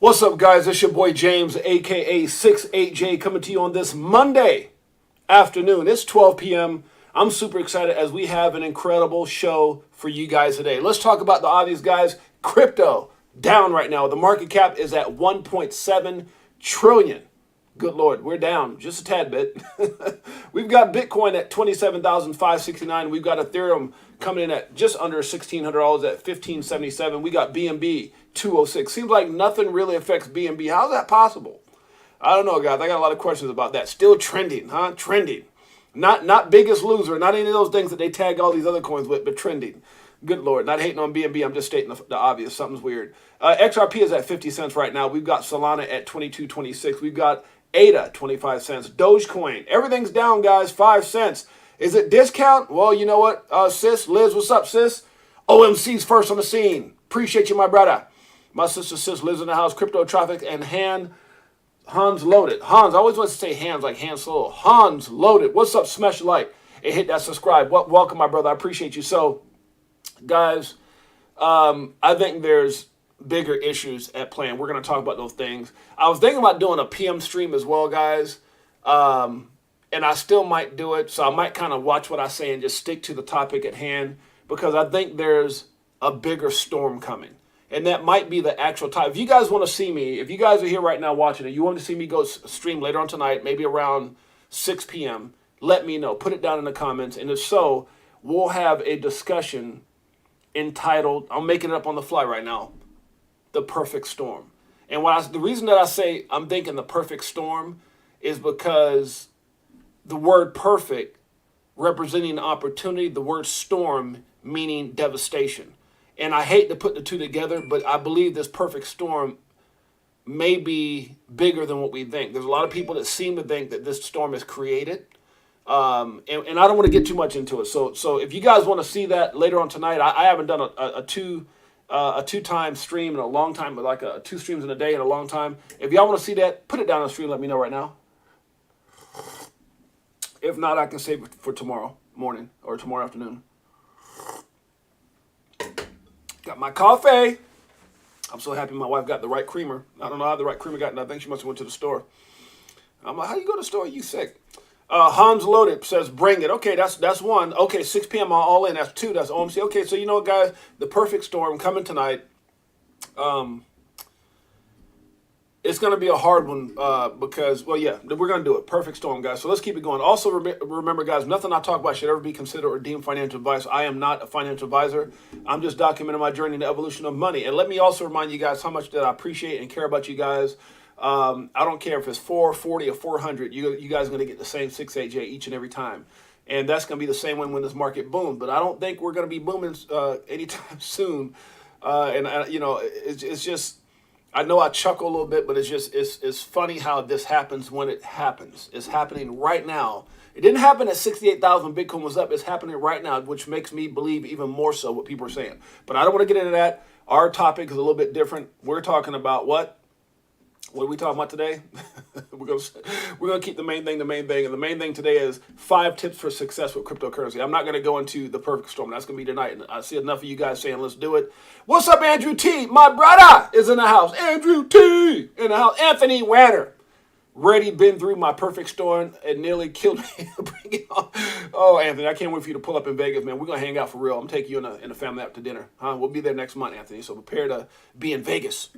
What's up, guys? It's your boy James, aka Six8Jay, coming to you on this Monday afternoon. It's 12 p.m. I'm super excited as we have an incredible show for you guys today. Let's talk about the obvious, guys. Crypto down right now. The market cap is at 1.7 trillion. Good Lord, we're down just a tad bit. We've got Bitcoin at 27,569. We've got Ethereum coming in at just under $1,600 at 1577. We got BNB 206. Seems like nothing really affects BNB. How's that possible? I don't know, guys. I got a lot of questions about that. Still trending, huh? Trending. Not biggest loser. Not any of those things that they tag all these other coins with, but trending. Good Lord. Not hating on BNB. I'm just stating the obvious. Something's weird. XRP is at 50 cents right now. We've got Solana at 22.26. We've got ADA, 25 cents. Dogecoin, everything's down, guys, 5 cents. Is it discount? Well, you know what, sis, Liz, what's up, sis? OMC's first on the scene. Appreciate you, my brother. My sister, sis, lives in the house. Crypto Traffic and Hans Loaded. Hans, I always want to say hands like Han Solo. Hans Loaded. What's up, smash like and hit that subscribe. Welcome, my brother. I appreciate you. So, guys, I think there's bigger issues at play, and we're going to talk about those things. I was thinking about doing a PM stream as well, guys, and I still might do it, so I might kind of watch what I say and just stick to the topic at hand, because I think there's a bigger storm coming, and that might be the actual time. If you guys want to see me, if you guys are here right now watching it, you want to see me go stream later on tonight, maybe around 6 p.m., let me know. Put it down in the comments, and if so, we'll have a discussion entitled, I'm making it up on the fly right now, The Perfect Storm. And the reason that I say I'm thinking the perfect storm is because the word perfect representing opportunity, the word storm meaning devastation. And I hate to put the two together, but I believe this perfect storm may be bigger than what we think. There's a lot of people that seem to think that this storm is created. And I don't want to get too much into it. So if you guys want to see that later on tonight, I haven't done a two-time stream in a long time, but like two streams in a day in a long time. If y'all want to see that, put it down on the stream. Let me know right now. If not, I can save it for tomorrow morning or tomorrow afternoon. Got my coffee. I'm so happy my wife got the right creamer. I don't know how the right creamer got, and I think she must have went to the store. I'm like, how you go to the store? You sick? Hans Loaded says, bring it. Okay, that's one. Okay, 6 p.m. all in. That's two. That's OMC. Okay, so you know what, guys? The perfect storm coming tonight. It's going to be a hard one because, well, yeah, we're going to do it. Perfect storm, guys. So let's keep it going. Also, remember, guys, nothing I talk about should ever be considered or deemed financial advice. I am not a financial advisor. I'm just documenting my journey in the evolution of money. And let me also remind you guys how much that I appreciate and care about you guys. I don't care if it's 440 or 400. You guys are going to get the same 6-8J each and every time. And that's going to be the same when this market booms. But I don't think we're going to be booming anytime soon. It's just, I know I chuckle a little bit, but it's funny how this happens when it happens. It's happening right now. It didn't happen at 68,000 Bitcoin was up. It's happening right now, which makes me believe even more so what people are saying. But I don't want to get into that. Our topic is a little bit different. We're talking about what? What are we talking about today? we're gonna keep the main thing, and the main thing today is 5 tips for success with cryptocurrency. I'm not gonna go into the perfect storm. That's gonna be tonight, and I see enough of you guys saying let's do it. What's up, Andrew T? My brother is in the house. Andrew T in the house. Anthony Wanner, ready, been through my perfect storm and nearly killed me. Bring it on. Oh, Anthony, I can't wait for you to pull up in Vegas, man. We're gonna hang out for real. I'm taking you in a family out to dinner. We'll be there next month, Anthony. So prepare to be in Vegas.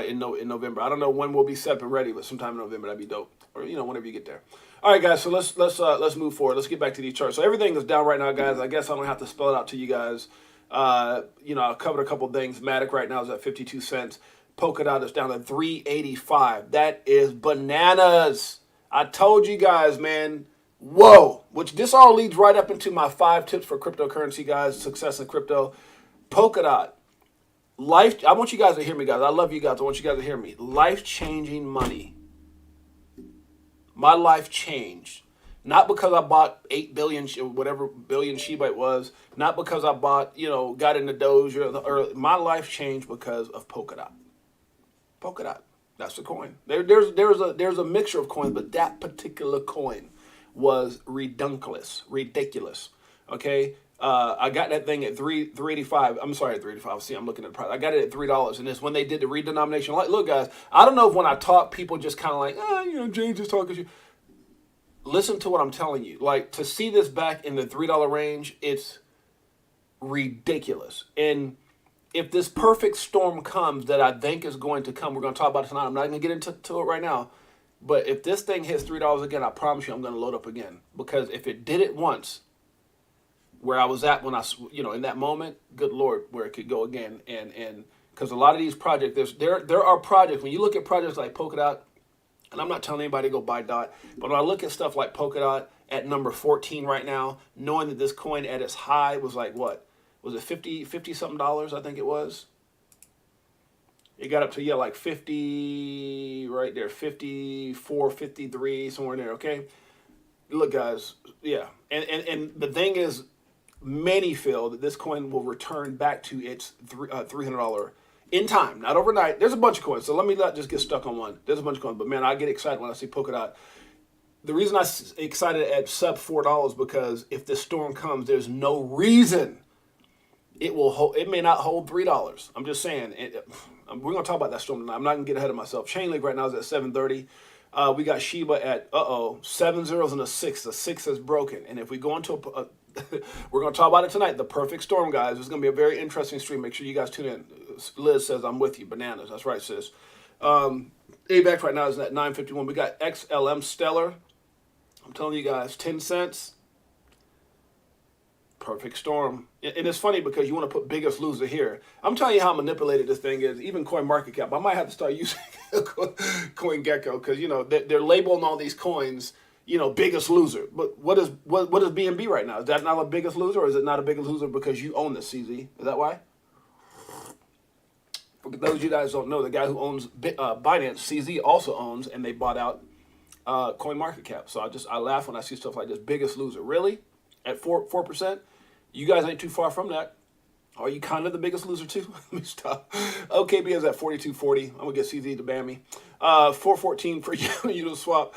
In November. I don't know when we'll be set and ready, but sometime in November, that'd be dope. Or, whenever you get there. All right, guys, so let's move forward. Let's get back to these charts. So everything is down right now, guys. I guess I don't have to spell it out to you guys. I covered a couple things. Matic right now is at 52 cents. Polkadot is down at 385. That is bananas. I told you guys, man. Whoa. Which this all leads right up into my 5 tips for cryptocurrency, guys. Success in crypto. Polkadot. I want you guys to hear me, guys. I love you guys. I want you guys to hear me. Life-changing money. My life changed. Not because I bought 8 billion, whatever billion Shiba it was. Not because I bought, got into Doge. My life changed because of Polkadot. Polkadot. That's the coin. There's a mixture of coins, but that particular coin was ridiculous. Okay? I got that thing at 385. I'm sorry, at 385. See, I'm looking at the price. I got it at $3, and it's when they did the redenomination. Like, look, guys, I don't know if when I talk, people just kind of like, Jay just talking to you. Listen to what I'm telling you. Like, to see this back in the $3 range, it's ridiculous. And if this perfect storm comes that I think is going to come, we're going to talk about it tonight. I'm not going to get into it right now. But if this thing hits $3 again, I promise you I'm going to load up again. Because if it did it once, where I was at when in that moment, good Lord, where it could go again. And because a lot of these projects, there are projects, when you look at projects like Polkadot, and I'm not telling anybody to go buy DOT, but when I look at stuff like Polkadot at number 14 right now, knowing that this coin at its high was like what? Was it 50 something dollars, I think it was? It got up to, like 50, right there, 54, 53, somewhere in there, okay? Look, guys, yeah. And the thing is, many feel that this coin will return back to its $300 in time, not overnight. There's a bunch of coins, so let me not just get stuck on one. There's a bunch of coins, but man, I get excited when I see Polkadot. The reason I'm excited at sub $4 because if this storm comes, there's no reason it will hold. It may not hold $3. I'm just saying. We're gonna talk about that storm tonight. I'm not gonna get ahead of myself. Chainlink right now is at 730. We got Shiba at 7 zeros and a 6. The 6 is broken, and if we go into we're going to talk about it tonight. The perfect storm, guys. It's going to be a very interesting stream. Make sure you guys tune in. Liz says, I'm with you. Bananas. That's right, sis. AVAX right now is at 951. We got XLM Stellar. I'm telling you guys, 10 cents. Perfect storm. And it's funny because you want to put biggest loser here. I'm telling you how manipulated this thing is. Even CoinMarketCap. I might have to start using CoinGecko because, they're labeling all these coins biggest loser. But what is BNB right now? Is that not a biggest loser, or is it not a biggest loser because you own this, CZ? Is that why? For those of you guys don't know, the guy who owns Binance, CZ, also owns, and they bought out CoinMarketCap. So I laugh when I see stuff like this. Biggest loser, really? At 4%? You guys ain't too far from that. Are you kind of the biggest loser too? Let me stop. OKB is at 42.40. I'm gonna get CZ to ban me. 4.14 for you to swap.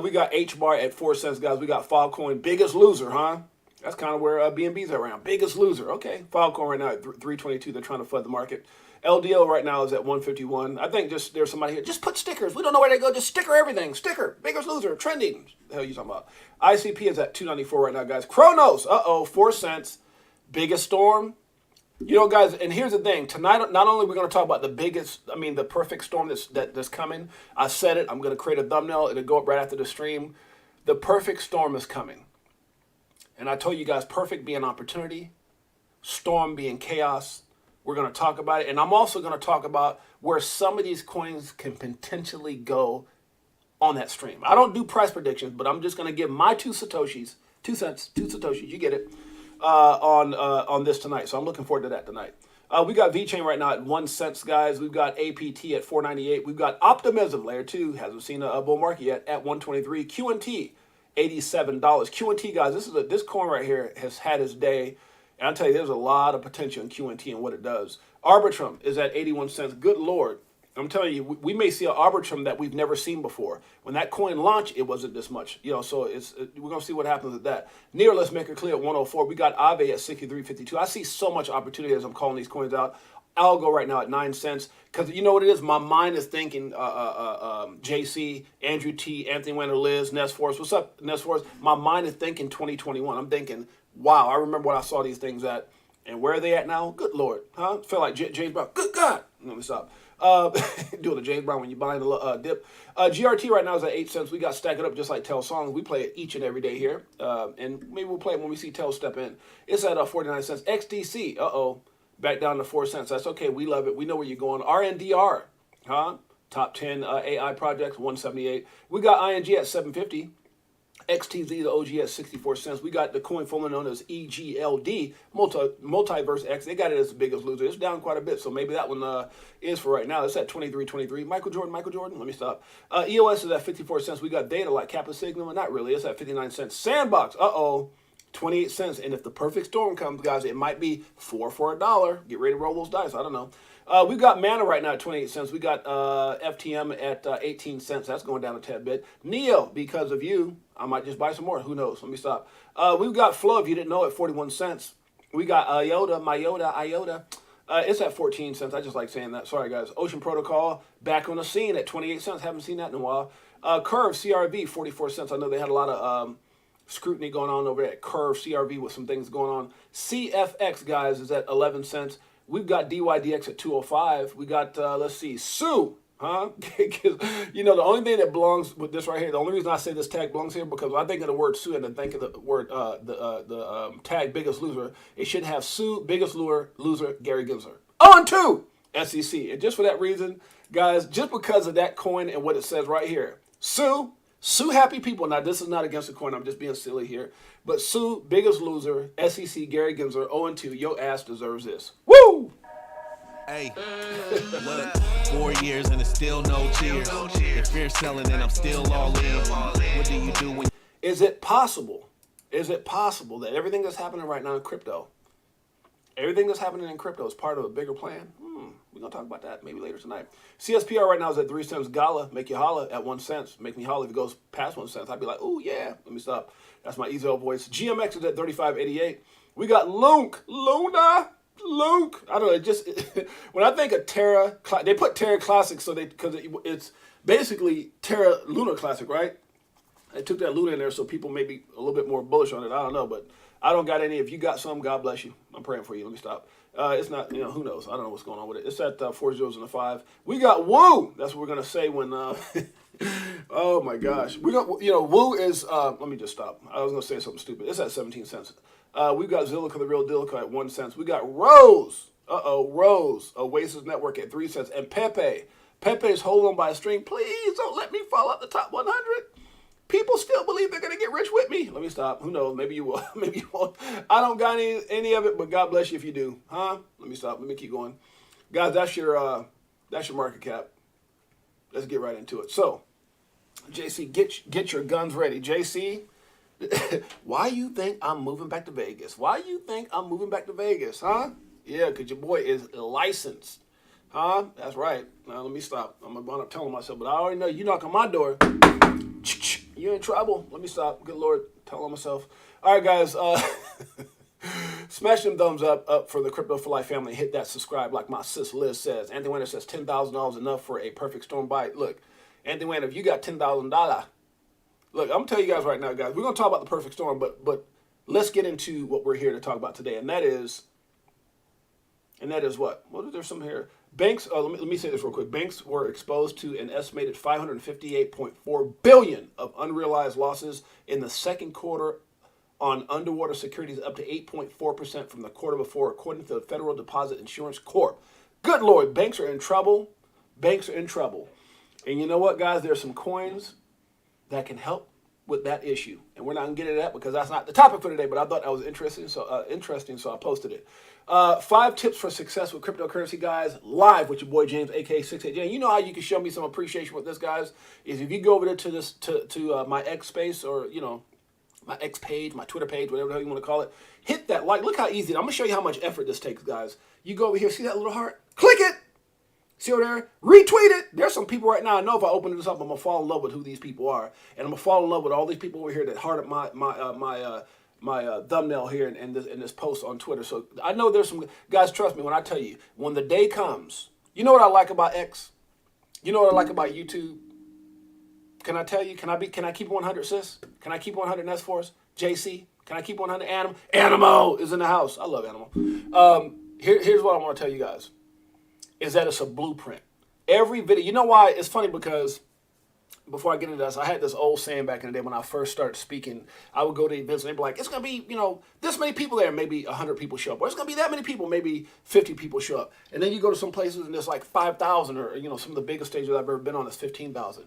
We got HBAR at 4 cents, guys. We got Filecoin, biggest loser, huh? That's kind of where BNB's at around. Biggest loser. Okay, Filecoin right now at 3.22. They're trying to flood the market. LDO right now is at 151. I think there's somebody here. Just put stickers. We don't know where they go. Just sticker everything. Sticker. Biggest loser. Trending. The hell are you talking about? ICP is at 294 right now, guys. Chronos. 4 cents. Biggest storm. Guys, and here's the thing. Tonight, not only are we going to talk about the perfect storm that's coming. I said it. I'm going to create a thumbnail. It'll go up right after the stream. The perfect storm is coming. And I told you guys, perfect being opportunity, storm being chaos. We're going to talk about it. And I'm also going to talk about where some of these coins can potentially go on that stream. I don't do price predictions, but I'm just going to give my 2 Satoshis, 2 cents, 2 Satoshis, you get it, on this tonight. So I'm looking forward to that tonight. We got VChain right now at 1 cent, guys. We've got APT at 4.98. We've got Optimism, layer 2, hasn't seen a bull market yet, at 123. QNT, $87. QNT, guys, this coin right here has had its day. And I'll tell you, there's a lot of potential in QNT and what it does. Arbitrum is at 81 cents. Good Lord. I'm telling you, we may see an Arbitrum that we've never seen before. When that coin launched, it wasn't this much. So we're going to see what happens with that. Near, let's make it clear, at 104. We got Aave at 63.52. I see so much opportunity as I'm calling these coins out. Algo right now at 9 cents. Because you know what it is? My mind is thinking JC, Andrew T, Anthony Winter, Liz, Ness Force. What's up, Ness Force? My mind is thinking 2021. I'm thinking, wow, I remember when I saw these things at. And where are they at now? Good Lord. Huh? Feel like James Brown. Good God. Let me stop. Doing the James Brown when you're buying a dip. GRT right now is at 8 cents. We got Stack It Up just like Tell Songs. We play it each and every day here. And maybe we'll play it when we see Tell step in. It's at 49 cents. XDC, back down to 4 cents. That's okay. We love it. We know where you're going. RNDR, huh? Top 10 AI projects, 178. We got ING at 750. XTZ, the OG, at 64 cents. We got the coin formerly known as EGLD, Multiverse X. They got it as the biggest loser. It's down quite a bit, so maybe that one is for right now. It's at 23.23. Michael Jordan, let me stop. EOS is at 54 cents. We got data like Kappa Signal, not really. It's at 59 cents. Sandbox, 28 cents. And if the perfect storm comes, guys, it might be 4 for $1. Get ready to roll those dice. I don't know. We've got Mana right now at 28 cents. We got FTM at 18 cents. That's going down a tad bit. Neo, because of you, I might just buy some more. Who knows? Let me stop. We've got Flow, if you didn't know, at 41 cents. We got IOTA. It's at 14 cents. I just like saying that. Sorry, guys. Ocean Protocol back on the scene at 28 cents. Haven't seen that in a while. Curve, CRV, 44 cents. I know they had a lot of scrutiny going on over at Curve, CRV, with some things going on. CFX, guys, is at 11 cents. We've got DYDX at 205. We got, let's see, Sue. Huh? You know, the only thing that belongs with this right here, the only reason I say this tag belongs here, because when I think of the word Sue and then think of the word, tag Biggest Loser, it should have Sue, Biggest Loser, Gary Gensler. On to SEC. And just for that reason, guys, just because of that coin and what it says right here, Sue happy people. Now, this is not against the coin. I'm just being silly here. But Sue, Biggest Loser, SEC, Gary Gensler, 0-2. Your ass deserves this. Woo! Hey, look, 4 years and it's still no cheers. If you're selling and I'm still all in, what do you do when... Is it possible that everything that's happening right now in crypto, everything that's happening in crypto is part of a bigger plan? We're going to talk about that maybe later tonight. CSPR right now is at 3 cents. Gala, make you holla at 1 cent. Make me holla if it goes past 1 cent. I'd be like, oh, yeah. Let me stop. That's my easy old voice. GMX is at 35.88. We got Luna. I don't know. It just when I think of Terra, they put Terra Classic because it's basically Terra Lunar Classic, right? They took that Luna in there so people may be a little bit more bullish on it. I don't know, but I don't got any. If you got some, God bless you. I'm praying for you. Let me stop. It's not, who knows? I don't know what's going on with it. It's at 4 zeros and a 5. We got Woo. That's what we're gonna say when. Oh my gosh, we got Woo is. Let me just stop. I was gonna say something stupid. It's at 17 cents. We've got Zilliqa, the real Dilica, at 1 cent. We got Rose. Rose. Oasis Network at 3 cents. And Pepe. Pepe's hold on by a string. Please don't let me fall out the top 100. People still believe they're going to get rich with me. Let me stop. Who knows? Maybe you will. Maybe you won't. I don't got any of it, but God bless you if you do. Huh? Let me stop. Let me keep going. Guys, that's your market cap. Let's get right into it. So, JC, get your guns ready. JC, why you think I'm moving back to Vegas? Why you think I'm moving back to Vegas? Huh? Yeah, because your boy is licensed. Huh? That's right. Now, let me stop. I'm going to wind up telling myself, but I already know you knock on my door. You're in trouble. Let me stop. Good Lord. Telling myself. All right, guys. Smash them thumbs up for the Crypto for Life family. Hit that subscribe like my sis Liz says. Anthony Weiner says $10,000 enough for a perfect storm buy. Look, Anthony Weiner, if you got $10,000, look, I'm going to tell you guys right now, guys. We're going to talk about the perfect storm, but let's get into what we're here to talk about today, and that is what? Well, there's some here. Banks, let me say this real quick. Banks were exposed to an estimated $558.4 billion of unrealized losses in the second quarter on underwater securities, up to 8.4% from the quarter before, according to the Federal Deposit Insurance Corp. Good Lord, banks are in trouble. Banks are in trouble. And you know what, guys? There are some coins that can help with that issue. And we're not going to get into that because that's not the topic for today, but I thought that was interesting, so I posted it. 5 tips for success with cryptocurrency, guys, live with your boy James, aka Six8Jay. And you know how you can show me some appreciation with this, guys, is if you go over there to my X space, or my X page, my Twitter page, whatever the hell you want to call it. Hit that like. Look how easy. I'm gonna show you how much effort this takes, guys. You go over here, see that little heart? Click it. See over there? Retweet it. There's some people right now. I know if I open this up, I'm gonna fall in love with who these people are, and I'm gonna fall in love with all these people over here that hearted my thumbnail here in this post on Twitter. So I know there's some guys. Trust me when I tell you, when the day comes, you know what I like about X. You know what I like about YouTube. Can I tell you? Can I keep 100, sis? Can I keep 100 Nest Force? JC? Can I keep 100? Animo is in the house. I love Animo. Here's what I want to tell you guys. Is that it's a blueprint. Every video. You know why? It's funny because before I get into this, I had this old saying back in the day when I first started speaking. I would go to events and they'd be like, it's going to be, this many people there, maybe 100 people show up. Or it's going to be that many people, maybe 50 people show up. And then you go to some places and there's like 5,000, or, some of the biggest stages I've ever been on is 15,000.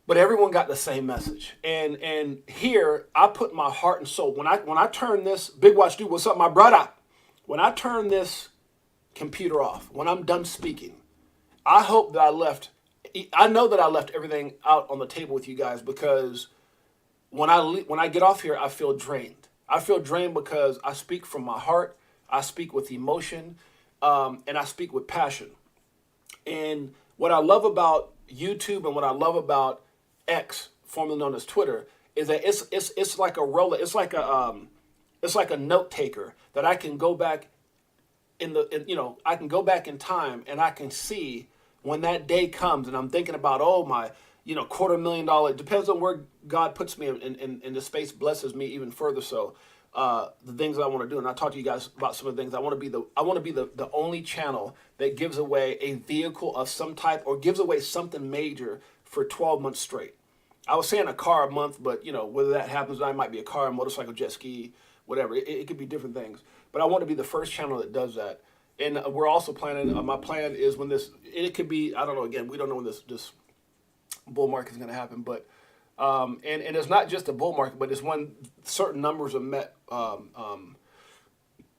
But everyone got the same message. And here, I put my heart and soul. When I turn this, Big Watch Dude, what's up, my brother? When I turn this computer off, when I'm done speaking, I know that I left everything out on the table with you guys, because when I get off here, I feel drained. I feel drained because I speak from my heart. I speak with emotion. and I speak with passion. And what I love about YouTube and what I love about X, formerly known as Twitter, is that it's like a roller. It's like a note taker that I can go back I can go back in time and I can see when that day comes and I'm thinking about, oh, my, $250,000. It depends on where God puts me in the space, blesses me even further. So the things that I want to do, and I talked to you guys about some of the things. I want to be the only channel that gives away a vehicle of some type or gives away something major for 12 months straight. I was saying a car a month, but whether that happens, I might be a car, a motorcycle, jet ski, whatever. It could be different things. But I want to be the first channel that does that. And we're also planning, my plan is when it could be, I don't know, again, we don't know when this bull market is going to happen, but, and it's not just a bull market, but it's when certain numbers are met.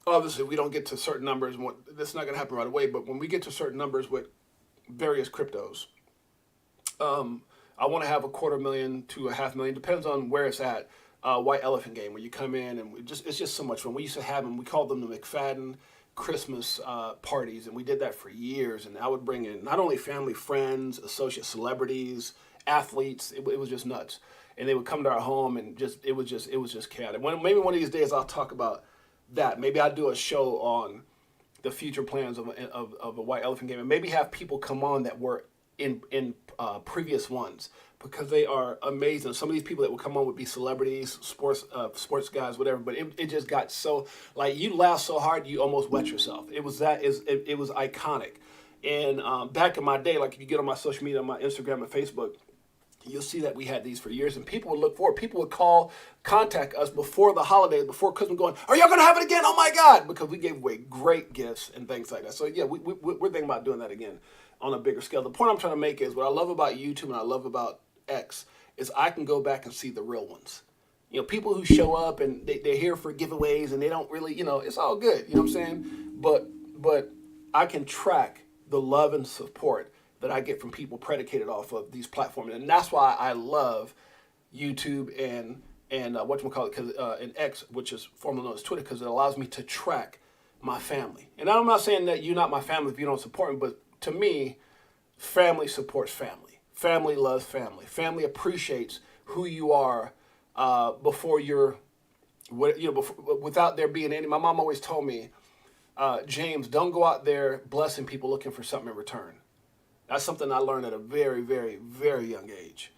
Obviously, we don't get to certain numbers. That's not going to happen right away, but when we get to certain numbers with various cryptos, I want to have $250,000 to $500,000, depends on where it's at. White elephant game where you come in and it's just so much fun. We used to have them. We called them the McFadden Christmas parties, and we did that for years. And I would bring in not only family, friends, associates, celebrities, athletes. It was just nuts. And they would come to our home, and it was just chaotic. Maybe one of these days I'll talk about that. Maybe I'll do a show on the future plans of a white elephant game, and maybe have people come on that were in previous ones, because they are amazing. Some of these people that would come on would be celebrities, sports guys, whatever. But it just got so, like, you laugh so hard you almost wet yourself. It was iconic. And back in my day, like if you get on my social media, on my Instagram and Facebook, you'll see that we had these for years, and people would look forward. People would contact us before the holidays, before Christmas, going, "Are y'all gonna have it again? Oh my God!" Because we gave away great gifts and things like that. So yeah, we're thinking about doing that again on a bigger scale. The point I'm trying to make is what I love about YouTube and I love about X is I can go back and see the real ones. People who show up and they're here for giveaways and they don't really, it's all good. You know what I'm saying? But I can track the love and support that I get from people predicated off of these platforms, and that's why I love YouTube and and X, which is formerly known as Twitter, because it allows me to track my family. And I'm not saying that you're not my family if you don't support me, but to me, family supports family. Family loves family. Family appreciates who you are without there being any. My mom always told me, James, don't go out there blessing people looking for something in return. That's something I learned at a very, very, very young age,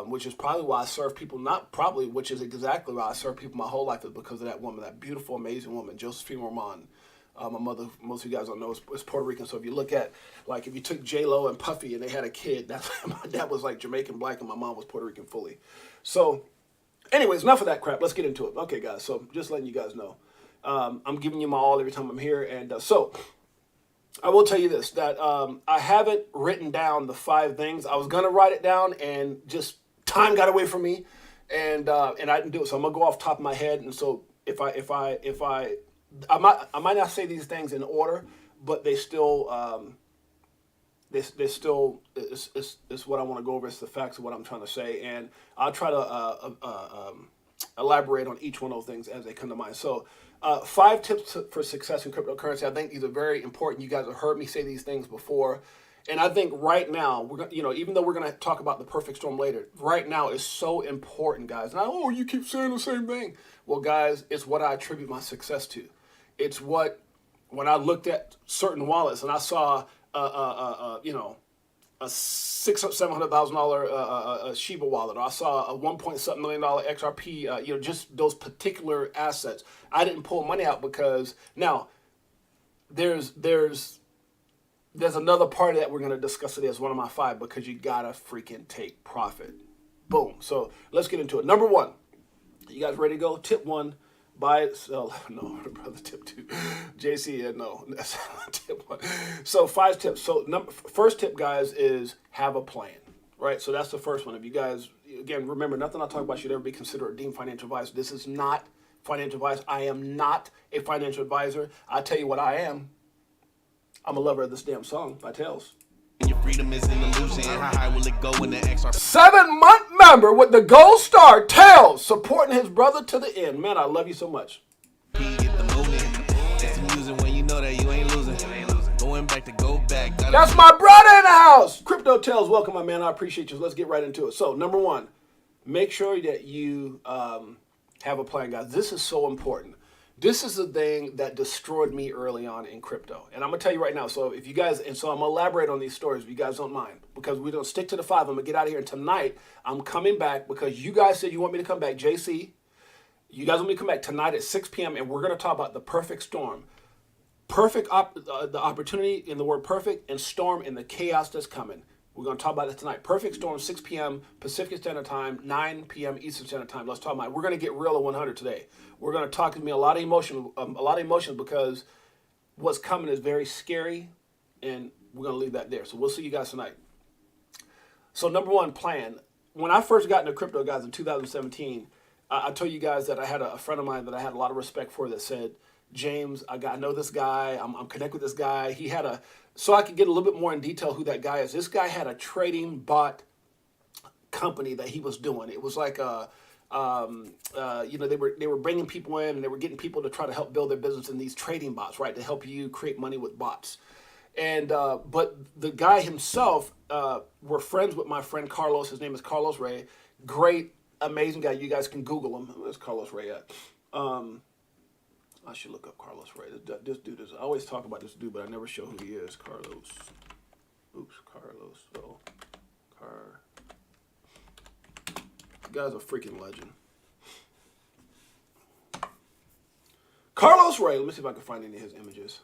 which is probably why I serve people, which is exactly why I serve people my whole life, is because of that woman, that beautiful, amazing woman, Josephine Roman. My mother, most of you guys don't know, is Puerto Rican. So if you look at, like, if you took J-Lo and Puffy and they had a kid, my dad was like Jamaican black and my mom was Puerto Rican fully. So anyways, enough of that crap. Let's get into it. Okay, guys, so just letting you guys know. I'm giving you my all every time I'm here. And so I will tell you this, that I haven't written down the 5 things. I was going to write it down and just time got away from me. And I didn't do it. So I'm going to go off the top of my head. And so I might not say these things in order, but they still, it's what I want to go over. It's the facts of what I'm trying to say, and I'll try to elaborate on each one of those things as they come to mind. So, 5 tips for success in cryptocurrency. I think these are very important. You guys have heard me say these things before, and I think right now we're gonna, even though we're gonna talk about the perfect storm later, right now is so important, guys. Now, you keep saying the same thing. Well, guys, it's what I attribute my success to. It's when I looked at certain wallets and I saw a $600,000-$700,000 Shiba wallet, or I saw a $1.7 million XRP, just those particular assets. I didn't pull money out because now there's another part of that we're going to discuss today as one of my 5, because you gotta freaking take profit. Boom. So let's get into it. Number 1, you guys ready to go? Tip 1. Buy it, sell. No, brother. Tip 2, JC. No, that's tip 1. So 5 tips. So first tip, guys, is have a plan. Right. So that's the first one. If you guys, again, remember, nothing I talk about should ever be considered or deemed financial advice. This is not financial advice. I am not a financial advisor. I tell you what I am. I'm a lover of this damn song by Tails. Your freedom is an illusion. How high will it go in the XR? 7-month member with the gold star, Tails, supporting his brother to the end. Man, I love you so much. Get the movement. It's amusing when you know that you ain't losing. going back to go back. That's my brother in the house. Crypto Tales, welcome, my man. I appreciate you. Let's get right into it. So, number one, make sure that you have a plan, guys. This is so important. This is the thing that destroyed me early on in crypto. And I'm going to tell you right now. So if you guys, and so I'm going to elaborate on these stories if you guys don't mind, because we don't stick to the 5. I'm going to get out of here. And tonight, I'm coming back because you guys said you want me to come back. JC, you guys want me to come back tonight at 6 p.m. and we're going to talk about the perfect storm. The opportunity in the word perfect, and storm in the chaos that's coming. We're going to talk about it tonight. Perfect storm, 6 p.m. Pacific Standard Time, 9 p.m. Eastern Standard Time. Let's talk about it. We're going to get real at 100 today. We're going to talk to me a lot of emotions because what's coming is very scary, and we're going to leave that there. So we'll see you guys tonight. So number one, plan. When I first got into crypto, guys, in 2017, I told you guys that I had a friend of mine that I had a lot of respect for that said, James, I know this guy. I'm connected with this guy. He had so I could get a little bit more in detail who that guy is. This guy had a trading bot company that he was doing. It was like they were bringing people in and they were getting people to try to help build their business in these trading bots, right? To help you create money with bots. And but the guy himself, were friends with my friend Carlos. His name is Carlos Ray. Great, amazing guy. You guys can Google him. Where's Carlos Ray at? I should look up Carlos Ray. This dude is, I always talk about this dude, but I never show who he is. Carlos. Carlos. Oh, the guy's a freaking legend. Carlos Ray. Let me see if I can find any of his images.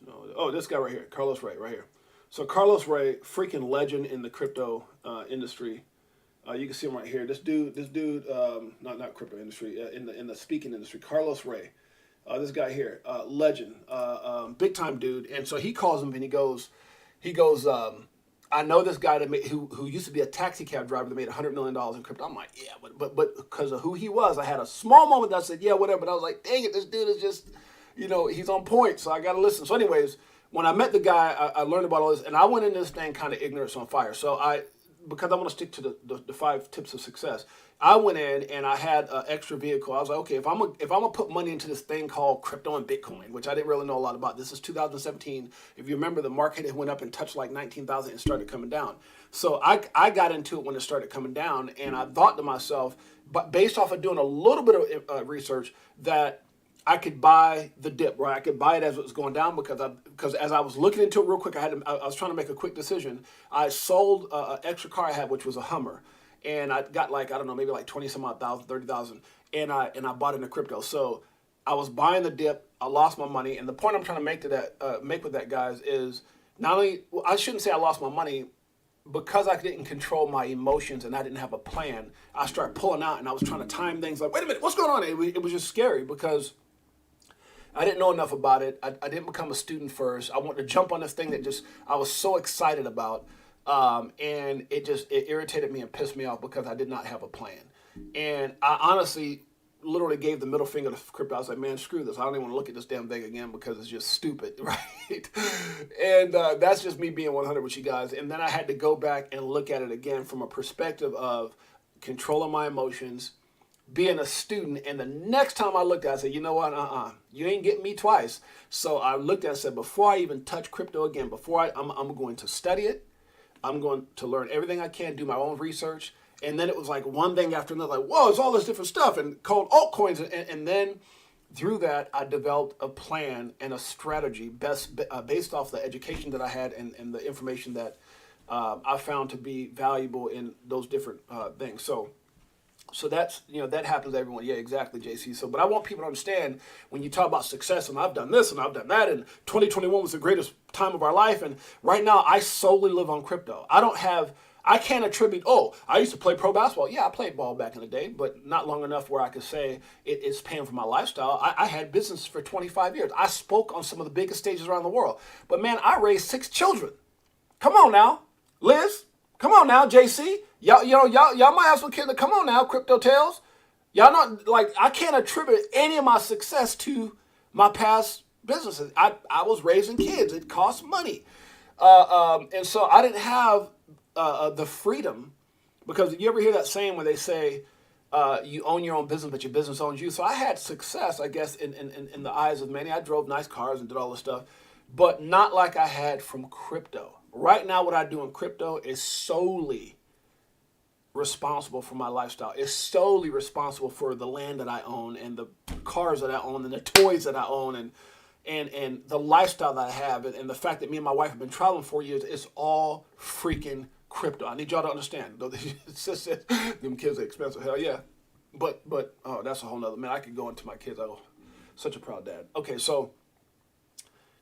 No. Oh, this guy right here. Carlos Ray, right here. So Carlos Ray, freaking legend in the crypto industry. You can see him right here. This dude, not crypto industry, in the speaking industry. Carlos Ray, this guy here, legend, big time dude. And so he calls him and he goes, I know this guy who used to be a taxi cab driver that made $100 million in crypto. I'm like, yeah, but because of who he was, I had a small moment that I said, yeah, whatever. But I was like, dang it, this dude is just, he's on point. So I got to listen. So anyways, when I met the guy, I learned about all this, and I went into this thing kind of ignorance on fire. So because I want to stick to the 5 tips of success, I went in and I had an extra vehicle. I was like, okay, if I'm gonna put money into this thing called crypto and Bitcoin, which I didn't really know a lot about. This is 2017. If you remember, the market had went up and touched like 19,000 and started coming down. So I got into it when it started coming down, and I thought to myself, but based off of doing a little bit of research, that I could buy the dip, right? I could buy it as it was going down because as I was looking into it real quick, I was trying to make a quick decision. I sold an extra car I had, which was a Hummer, and I got like, I don't know, maybe like 20 some odd thousand, 30,000, and I bought into crypto. So I was buying the dip. I lost my money, and the point I'm trying to make with that, guys, is not only, I shouldn't say I lost my money. Because I didn't control my emotions and I didn't have a plan, I started pulling out and I was trying to time things like, wait a minute, what's going on? It was just scary because I didn't know enough about it. I didn't become a student first. I wanted to jump on this thing that I was so excited about. And it irritated me and pissed me off because I did not have a plan. And I honestly literally gave the middle finger to crypto. I was like, man, screw this. I don't even want to look at this damn thing again because it's just stupid, right? And that's just me being 100 with you guys. And then I had to go back and look at it again from a perspective of controlling my emotions, being a student. And the next time I looked at it, I said, you know what? You ain't getting me twice. So I looked at it and said, before I even touch crypto again, I'm going to study it. I'm going to learn everything I can, do my own research. And then it was like one thing after another, like, whoa, it's all this different stuff, and called altcoins. And then through that, I developed a plan and a strategy based off the education that I had and the information that I found to be valuable in those different things. So that's, that happens to everyone. Yeah, exactly, JC. So, but I want people to understand when you talk about success, and I've done this and I've done that, and 2021 was the greatest time of our life. And right now, I solely live on crypto. I can't attribute, I used to play pro basketball. Yeah, I played ball back in the day, but not long enough where I could say it's paying for my lifestyle. I had business for 25 years. I spoke on some of the biggest stages around the world. But man, I raised 6 children. Come on now, Liz. Come on now, JC. Y'all might have some kids that come on now, Crypto Tales. Y'all not, like, I can't attribute any of my success to my past businesses. I was raising kids. It costs money. And so I didn't have the freedom, because you ever hear that saying when they say, you own your own business, but your business owns you. So I had success, I guess, in the eyes of many. I drove nice cars and did all this stuff, but not like I had from crypto. Right now, what I do in crypto is solely responsible for my lifestyle. It's solely responsible for the land that I own and the cars that I own and the toys that I own and the lifestyle that I have and the fact that me and my wife have been traveling for years. It's all freaking crypto. I need y'all to understand. Them kids are expensive. Hell yeah. But oh, that's a whole nother, man. I could go into my kids. I'm such a proud dad. Okay, so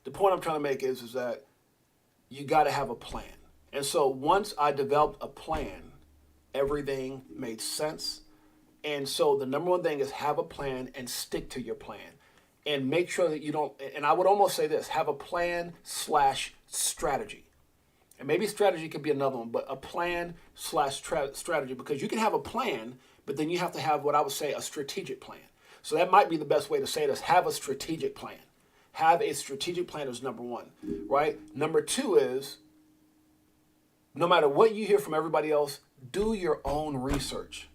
the point I'm trying to make is that you got to have a plan. And so once I developed a plan, everything made sense. And so the number one thing is have a plan and stick to your plan. And make sure that you don't, and I would almost say this, have a plan / strategy. And maybe strategy could be another one, but a plan / strategy, because you can have a plan, but then you have to have what I would say a strategic plan. So that might be the best way to say this. Have a strategic plan. Have a strategic plan is number one, right? Number two is, no matter what you hear from everybody else, do your own research.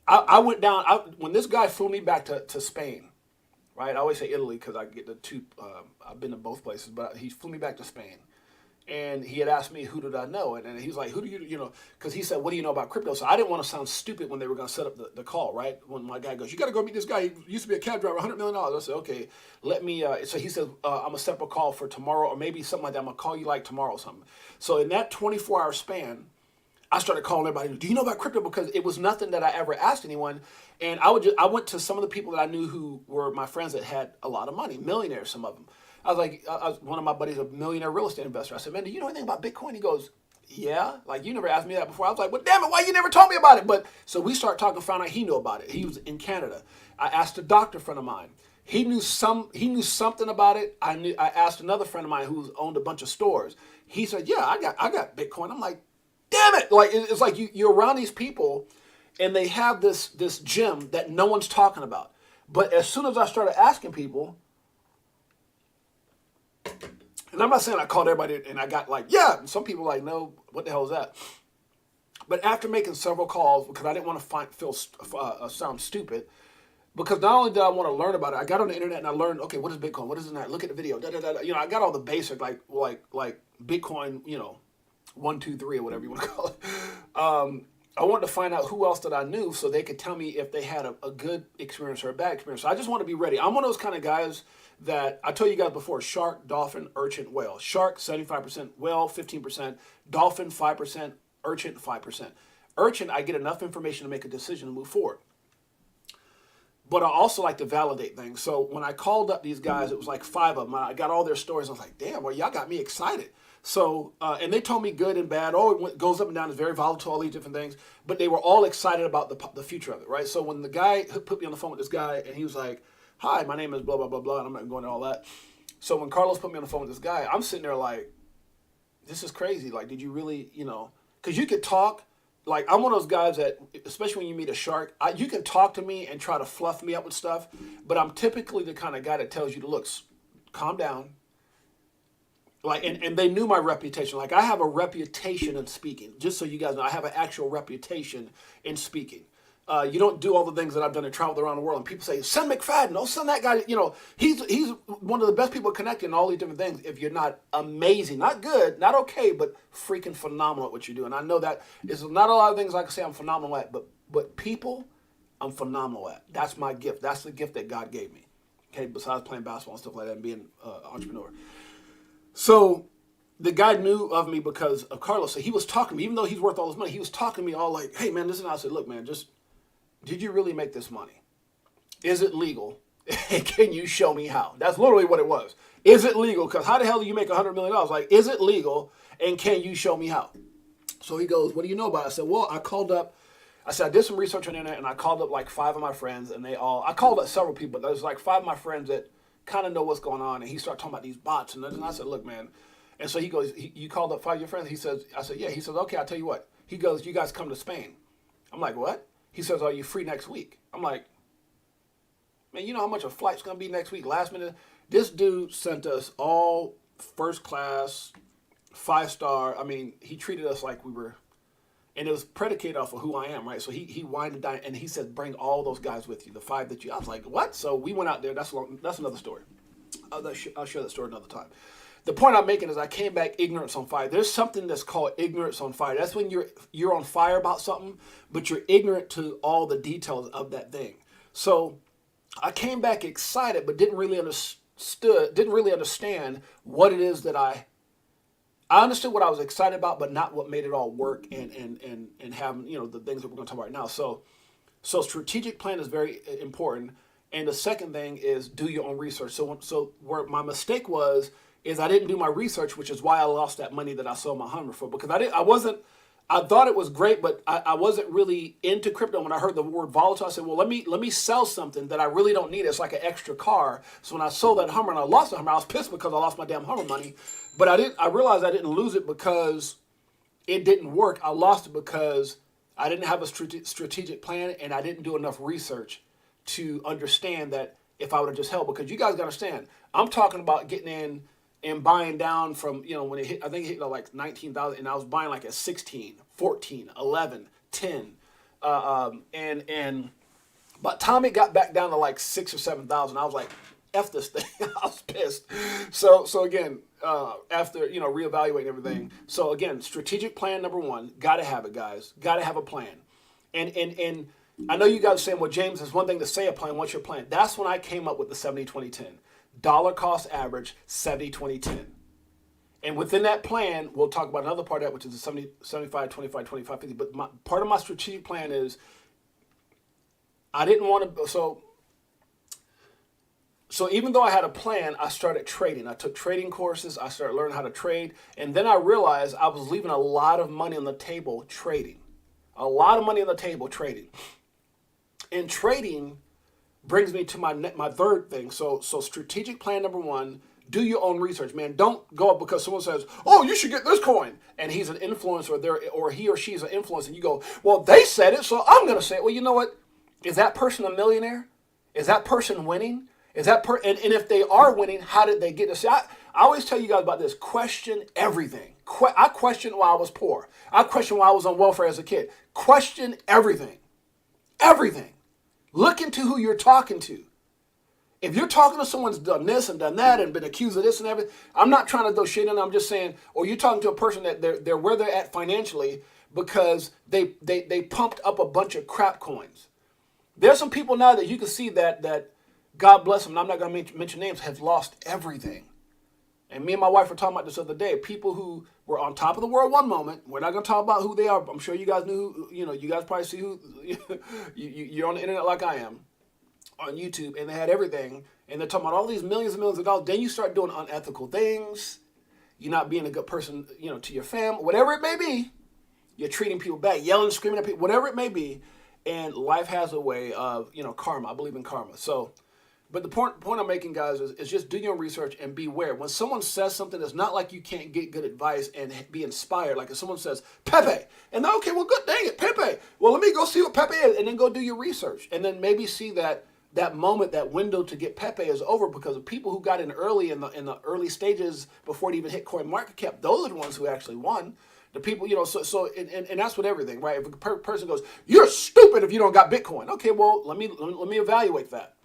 I went down, when this guy flew me back to Spain, right? I always say Italy because I get the two, I've been to both places, but he flew me back to Spain. And he had asked me, who did I know? And he was like, who do you know, because he said, what do you know about crypto? So I didn't want to sound stupid when they were going to set up the call, right? When my guy goes, you got to go meet this guy. He used to be a cab driver, $100 million. I said, okay, let me, so he said, I'm going to set up a call for tomorrow or maybe something like that. I'm going to call you like tomorrow or something. So in that 24-hour span, I started calling everybody, do you know about crypto? Because it was nothing that I ever asked anyone. And I went to some of the people that I knew who were my friends that had a lot of money, millionaires, some of them. I was like, one of my buddies, a millionaire real estate investor. I said, man, do you know anything about Bitcoin? He goes, yeah. Like, you never asked me that before. I was like, well, damn it, why you never told me about it? But so we started talking, found out he knew about it. He was in Canada. I asked a doctor friend of mine. He knew something about it. I asked another friend of mine who owned a bunch of stores. He said, yeah, I got Bitcoin. I'm like, damn it. Like, it's like you're around these people and they have this gem that no one's talking about. But as soon as I started asking people, and I'm not saying I called everybody and I got like, yeah, and some people like, no, what the hell is that? But after making several calls, because I didn't want to sound stupid, because not only did I want to learn about it, I got on the internet and I learned, okay, what is Bitcoin? What is that? Look at the video. You know, I got all the basic, like Bitcoin, you know, 1, 2, 3 or whatever you want to call it. I wanted to find out who else that I knew so they could tell me if they had a good experience or a bad experience. So I just want to be ready. I'm one of those kind of guys that I told you guys before: shark, dolphin, urchin, whale. Shark 75%, whale 15%, dolphin 5%, urchin 5%. Urchin, I get enough information to make a decision to move forward. But I also like to validate things. So when I called up these guys, it was like 5 of them. I got all their stories. I was like, damn, well, y'all got me excited. So, and they told me good and bad. Oh, it goes up and down. It's very volatile, all these different things. But they were all excited about the future of it, right? So when the guy put me on the phone with this guy, and he was like, hi, my name is blah, blah, blah, blah, and I'm not going into all that. So when Carlos put me on the phone with this guy, I'm sitting there like, this is crazy. Like, did you really, you know, because you could talk. Like, I'm one of those guys that, especially when you meet a shark, you can talk to me and try to fluff me up with stuff, but I'm typically the kind of guy that tells you to, look, calm down. Like, and they knew my reputation. Like, I have a reputation in speaking. Just so you guys know, I have an actual reputation in speaking. You don't do all the things that I've done and traveled around the world. And people say, send McFadden. Oh, send that guy. You know, he's one of the best people connecting and all these different things. If you're not amazing, not good, not okay, but freaking phenomenal at what you do. And I know that is not a lot of things I can say I'm phenomenal at, but people, I'm phenomenal at. That's my gift. That's the gift that God gave me. Okay, besides playing basketball and stuff like that and being an entrepreneur. So the guy knew of me because of Carlos. So he was talking to me, even though he's worth all this money, he was talking to me all like, hey, man, this and I said, look, man, did you really make this money? Is it legal? Can you show me how? That's literally what it was. Is it legal? Because how the hell do you make $100 million? Like, is it legal? And can you show me how? So he goes, what do you know about it? I said, well, I did some research on the internet and I called up like 5 of my friends and I called up several people. There's like 5 of my friends that kind of know what's going on. And he started talking about these bots. And I said, look, man. And so he goes, you called up 5 of your friends? I said, yeah. He says, okay, I'll tell you what. He goes, you guys come to Spain. I'm like, what? He says, are you free next week? I'm like, man, you know how much a flight's going to be next week? Last minute. This dude sent us all first class, 5-star. I mean, he treated us like we were And it was predicated off of who I am, right? So he wined and dined, and he said, bring all those guys with you, the 5 that you. I was like, what? So we went out there. That's another story. I'll share that story another time. The point I'm making is I came back ignorance on fire. There's something that's called ignorance on fire. That's when you're on fire about something, but you're ignorant to all the details of that thing. So I came back excited, but didn't really understand what it is that I understood what I was excited about, but not what made it all work and have, the things that we're going to talk about right now. So strategic plan is very important. And the second thing is do your own research. So where my mistake was is I didn't do my research, which is why I lost that money that I sold my Hummer for, because I thought it was great, but I wasn't really into crypto. When I heard the word volatile, I said, well, let me sell something that I really don't need. It's like an extra car. So when I sold that Hummer and I lost the Hummer, I was pissed because I lost my damn Hummer money. But I realized I didn't lose it because it didn't work. I lost it because I didn't have a strategic plan and I didn't do enough research to understand that if I would have just held, because you guys got to understand, I'm talking about getting in and buying down from, when it hit, I think it hit like 19,000, and I was buying like at 16, 14, 11, 10. And by the time it got back down to like 6,000 or 7,000, I was like, F this thing. I was pissed. So again, after, reevaluating everything. So again, strategic plan number 1, got to have it, guys. Got to have a plan. And I know you guys are saying, well, James, there's one thing to say a plan. What's your plan? That's when I came up with the 70-20-10. Dollar cost average, 70-20-10. And within that plan, we'll talk about another part of that, which is the 70, 75, 25, 25, 50. But part of my strategic plan is I didn't want to, so even though I had a plan, I started trading. I took trading courses. I started learning how to trade. And then I realized I was leaving a lot of money on the table trading. A lot of money on the table trading. And trading brings me to my third thing. So strategic plan number 1, do your own research, man. Don't go up because someone says, oh, you should get this coin. And he's an influencer or he or she's an influencer. And you go, well, they said it, so I'm going to say it. Well, you know what? Is that person a millionaire? Is that person winning? Is that and if they are winning, how did they get this? I always tell you guys about this. Question everything. I questioned why I was poor. I questioned why I was on welfare as a kid. Question everything. Everything. Look into who you're talking to. If you're talking to someone who's done this and done that and been accused of this and everything, I'm not trying to throw shade in. I'm just saying, or you're talking to a person that they're where they're at financially because they pumped up a bunch of crap coins. There's some people now that you can see that God bless them, and I'm not going to mention names, have lost everything. And me and my wife were talking about this the other day. People who were on top of the world one moment, we're not going to talk about who they are. I'm sure you guys knew, you guys probably see who, you're on the internet like I am, on YouTube, and they had everything. And they're talking about all these millions and millions of dollars. Then you start doing unethical things. You're not being a good person, to your family, whatever it may be. You're treating people bad, yelling, screaming at people, whatever it may be. And life has a way of, karma. I believe in karma. But the point I'm making, guys, is just do your research and beware. When someone says something, it's not like you can't get good advice and be inspired. Like if someone says, Pepe, and okay, well, good, dang it, Pepe. Well, let me go see what Pepe is, and then go do your research. And then maybe see that moment, that window to get Pepe is over because of people who got in early in the early stages before it even hit coin market cap. Those are the ones who actually won. The people, and that's with everything, right? If a person goes, you're stupid if you don't got Bitcoin. Okay, well, let me evaluate that.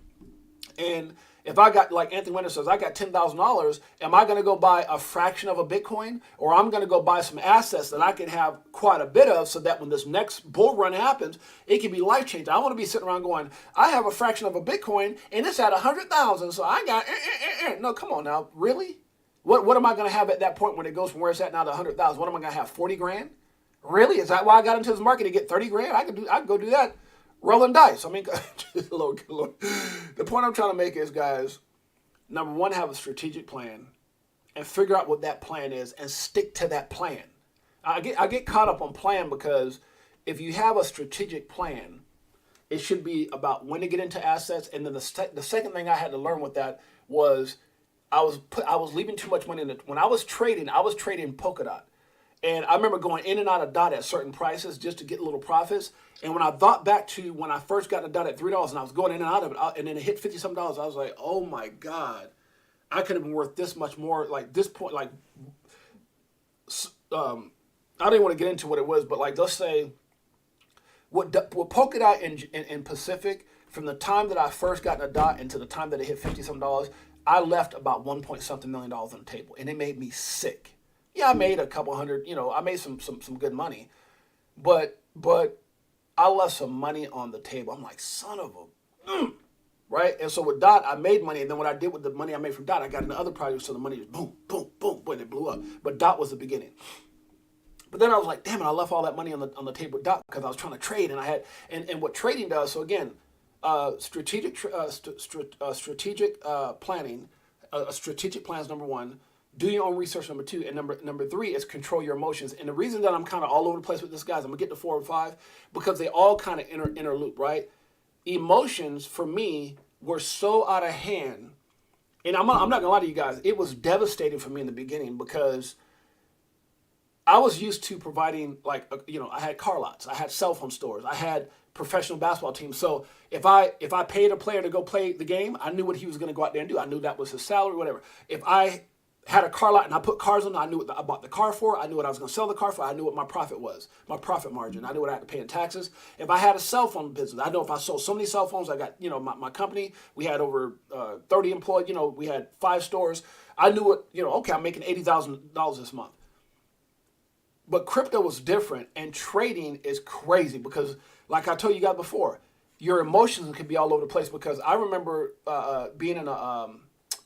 And if I got, like Anthony Winter says, I got $10,000, am I going to go buy a fraction of a Bitcoin? Or I'm going to go buy some assets that I can have quite a bit of so that when this next bull run happens, it can be life-changing. I want to be sitting around going, I have a fraction of a Bitcoin and it's at 100,000, so I got, No, come on now, really? What am I going to have at that point when it goes from where it's at now to 100,000? What am I going to have, 40 grand? Really? Is that why I got into this market to get 30 grand? I could go do that. Rolling dice. I mean, Lord. The point I'm trying to make is, guys, number 1, have a strategic plan and figure out what that plan is and stick to that plan. I get caught up on plan because if you have a strategic plan, it should be about when to get into assets. And then the second thing I had to learn with that was I was leaving too much money in it. When I was trading Polkadot. And I remember going in and out of DOT at certain prices just to get little profits. And when I thought back to when I first got the DOT at $3 and I was going in and out of it, and then it hit $50-something, I was like, oh my God, I could have been worth this much more. Like this point, like I don't even want to get into what it was, but like, let's say what Polkadot in Pacific, from the time that I first got in a dot into the time that it hit $50-some, I left about $1 million on the table, and it made me sick. Yeah, I made a couple hundred, I made some good money, but I left some money on the table. I'm like, son of a, right? And so with Dot, I made money, and then what I did with the money I made from Dot, I got into other projects, so the money just boom, boom, boom, boom, it blew up. But Dot was the beginning. But then I was like, damn it, I left all that money on the table with Dot because I was trying to trade, and I had, and what trading does. So again, strategic planning. Strategic plan is number one. Do your own research, number two, and number three is control your emotions. And the reason that I'm kind of all over the place with this, guys, I'm gonna get to 4 and 5 because they all kind of interloop, right? Emotions for me were so out of hand, and I'm not gonna lie to you guys, it was devastating for me in the beginning because I was used to providing, like, I had car lots, I had cell phone stores, I had professional basketball teams. So if I paid a player to go play the game, I knew what he was going to go out there and do. I knew that was his salary, whatever. If I had a car lot and I put cars on it, I knew what I bought the car for. I knew what I was going to sell the car for. I knew what my profit was, my profit margin. I knew what I had to pay in taxes. If I had a cell phone business, I know if I sold so many cell phones, I got, my company, we had over 30 employees, we had 5 stores. I knew what, okay, I'm making $80,000 this month. But crypto was different, and trading is crazy because, like I told you guys before, your emotions can be all over the place. Because I remember being in it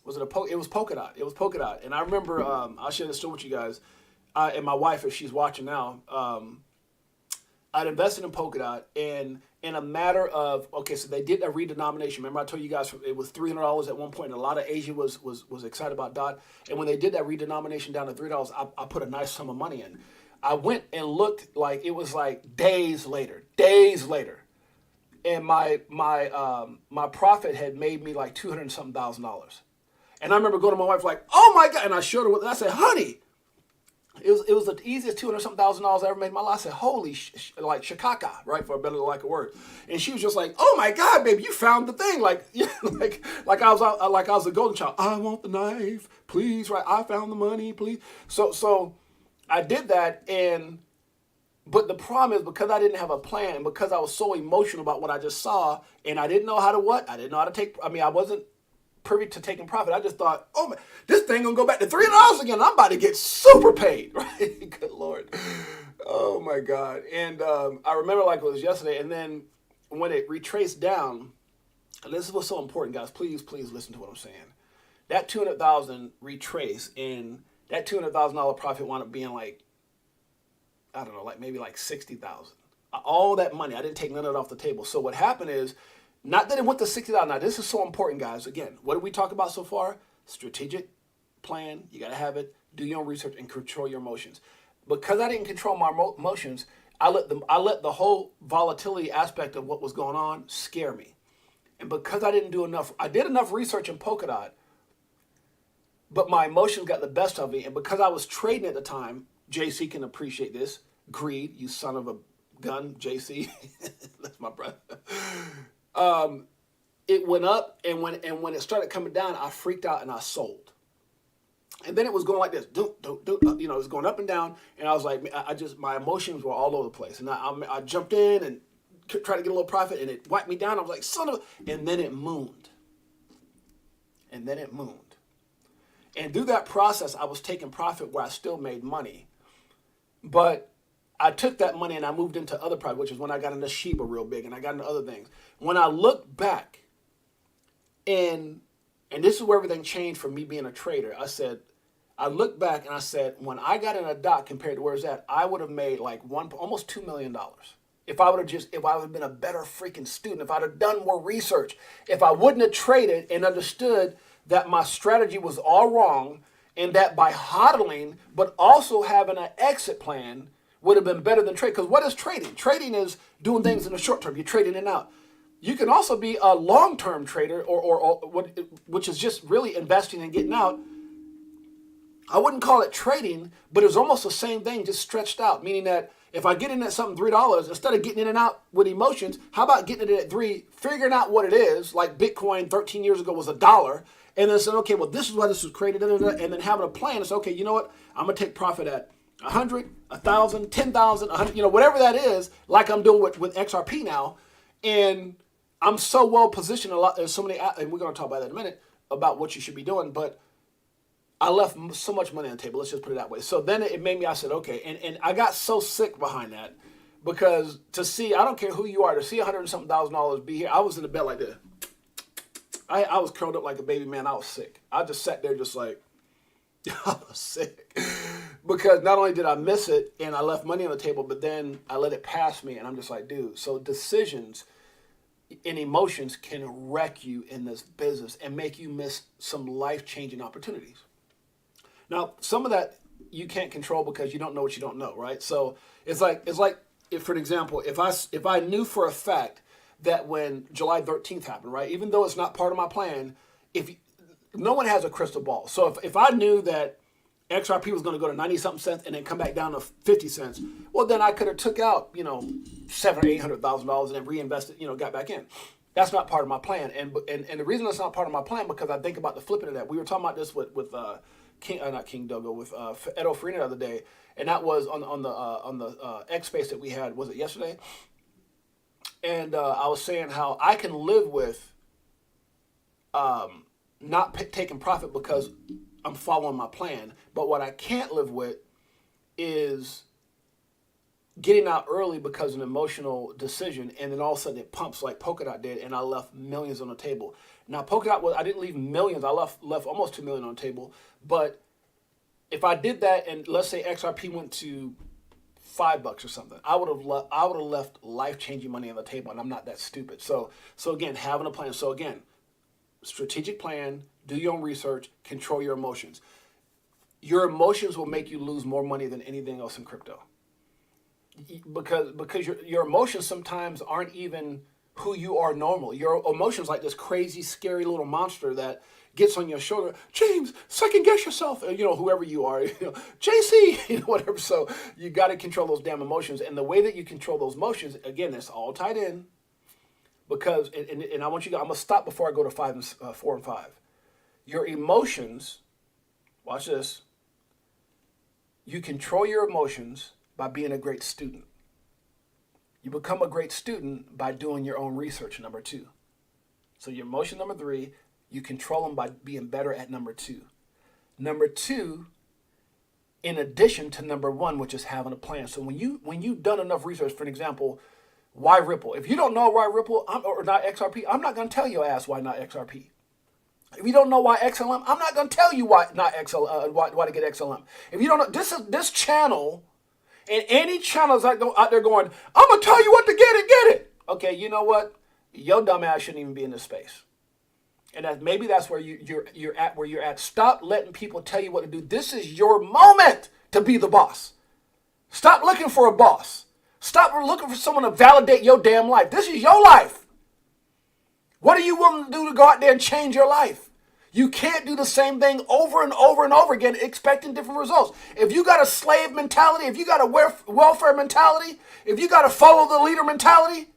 was Polkadot. It was Polkadot, and I remember I'll share this story with you guys. And my wife, if she's watching now, I'd invested in Polkadot, and in a matter of so they did a redenomination. Remember I told you guys it was $300 at one point, and a lot of Asia was excited about Dot. And when they did that redenomination down to $3, I put a nice sum of money in. I went and looked, like, it was like days later, and my profit had made me like $200-something. And I remember going to my wife like, oh my God, and I showed her and I said, honey, it was the easiest $200-something I ever made in my life. I said, holy like shikaka, right, for a better like a word. And she was just like, oh my God, baby, you found the thing, like I was a golden child. I want the knife, please, right? I found the money, please. So I did that, but the problem is because I didn't have a plan, and because I was so emotional about what I just saw, and I didn't know how to take, I wasn't privy to taking profit. I just thought, oh man, this thing gonna go back to $300 again. I'm about to get super paid, right? Good Lord. Oh my God. And I remember like it was yesterday, and then when it retraced down, and this is what's so important, guys, please listen to what I'm saying. That 200,000 retraced, and that $200,000 profit wound up being like, I don't know, like maybe like 60,000. All that money, I didn't take none of it off the table. So what happened is, not that it went to 60,000. Now this is so important, guys. Again, what did we talk about so far? Strategic plan. You got to have it. Do your own research and control your emotions. Because I didn't control my emotions, I let the whole volatility aspect of what was going on scare me. And because I did enough research in Polkadot, but my emotions got the best of me. And because I was trading at the time, JC can appreciate this. Greed, you son of a gun, JC. That's my brother. It went up, and when it started coming down, I freaked out and I sold. And then it was going like this, it was going up and down, and I was like, my emotions were all over the place. And I jumped in and tried to get a little profit, and it wiped me down. I was like, son of a, and then it mooned. And through that process, I was taking profit where I still made money. But I took that money and I moved into other projects, which is when I got into Shiba real big, and I got into other things. When I look back, and this is where everything changed for me being a trader, I looked back and I said, when I got in a dot compared to where it's at, I would have made like almost $2 million. If I would have been a better freaking student, if I'd have done more research, if I wouldn't have traded and understood that my strategy was all wrong, and that by hodling, but also having an exit plan would have been better than trade. Because what is trading? Trading is doing things in the short term. You're trading in and out. You can also be a long-term trader, which is just really investing and getting out. I wouldn't call it trading, but it's almost the same thing, just stretched out. Meaning that if I get in at something $3, instead of getting in and out with emotions, how about getting it at $3, figuring out what it is, like Bitcoin 13 years ago was $1, and then saying, okay, well, this is why this was created, and then having a plan. It's okay, you know what? I'm going to take profit at 100, 1,000, 10,000, 100, whatever that is, like I'm doing with XRP now. And I'm so well positioned there's so many, and we're going to talk about that in a minute, about what you should be doing, but I left so much money on the table. Let's just put it that way. So then it made me, I said, okay. And I got so sick behind that because to see, I don't care who you are, to see $100 and something thousand be here. I was in the bed like this. I was curled up like a baby, man. I was sick. I just sat there just like, I was sick. Because not only did I miss it and I left money on the table, but then I let it pass me. And I'm just like, dude, so decisions and emotions can wreck you in this business and make you miss some life-changing opportunities. Now, some of that you can't control because you don't know what you don't know, right? So it's like if, for an example, if I knew for a fact that when July 13th happened, right, even though it's not part of my plan, no one has a crystal ball. So if I knew that XRP was going to go to 90-something cents and then come back down to 50 cents, well, then I could have took out, $700,000 or $800,000 and then reinvested, got back in. That's not part of my plan. And the reason that's not part of my plan, because I think about the flipping of that. We were talking about this with King Dogo, with Edo Farina the other day, and that was on the X space that we had. Was it yesterday? And I was saying how I can live with not taking profit because I'm following my plan. But what I can't live with is getting out early because of an emotional decision, and then all of a sudden it pumps like Polkadot did, and I left millions on the table. Now Polkadot I didn't leave millions. I left almost 2 million on the table. But if I did that, and let's say XRP went to $5 or something, I would have left life-changing money on the table, and I'm not that stupid. So again, having a plan. So again, strategic plan, do your own research, control your emotions. Your emotions will make you lose more money than anything else in crypto. Because your emotions sometimes aren't even who you are normally. Your emotions like this crazy, scary little monster that gets on your shoulder. James, second guess yourself. Whoever you are, JC, whatever. So you got to control those damn emotions. And the way that you control those emotions, again, it's all tied in. Because, and I want you, I'm going to stop before I go to 4 and 5. Your emotions, watch this. You control your emotions by being a great student. You become a great student by doing your own research, number 2. So your emotion, number 3, you control them by being better at number 2. Number 2, in addition to number 1, which is having a plan. So when you've done enough research, for an example, why Ripple? If you don't know why Ripple or not XRP, I'm not going to tell your ass why not XRP. If you don't know why XLM, I'm not going to tell you why not why to get XLM. If you don't know, this channel and any channels that go out there going, I'm going to tell you what to get it. Okay, you know what? Your dumb ass shouldn't even be in this space. And maybe that's where you're at. Stop letting people tell you what to do. This is your moment to be the boss. Stop looking for a boss. Stop looking for someone to validate your damn life. This is your life. What are you willing to do to go out there and change your life? You can't do the same thing over and over and over again expecting different results. If you got a slave mentality, if you got a welfare mentality, if you got a follow the leader mentality,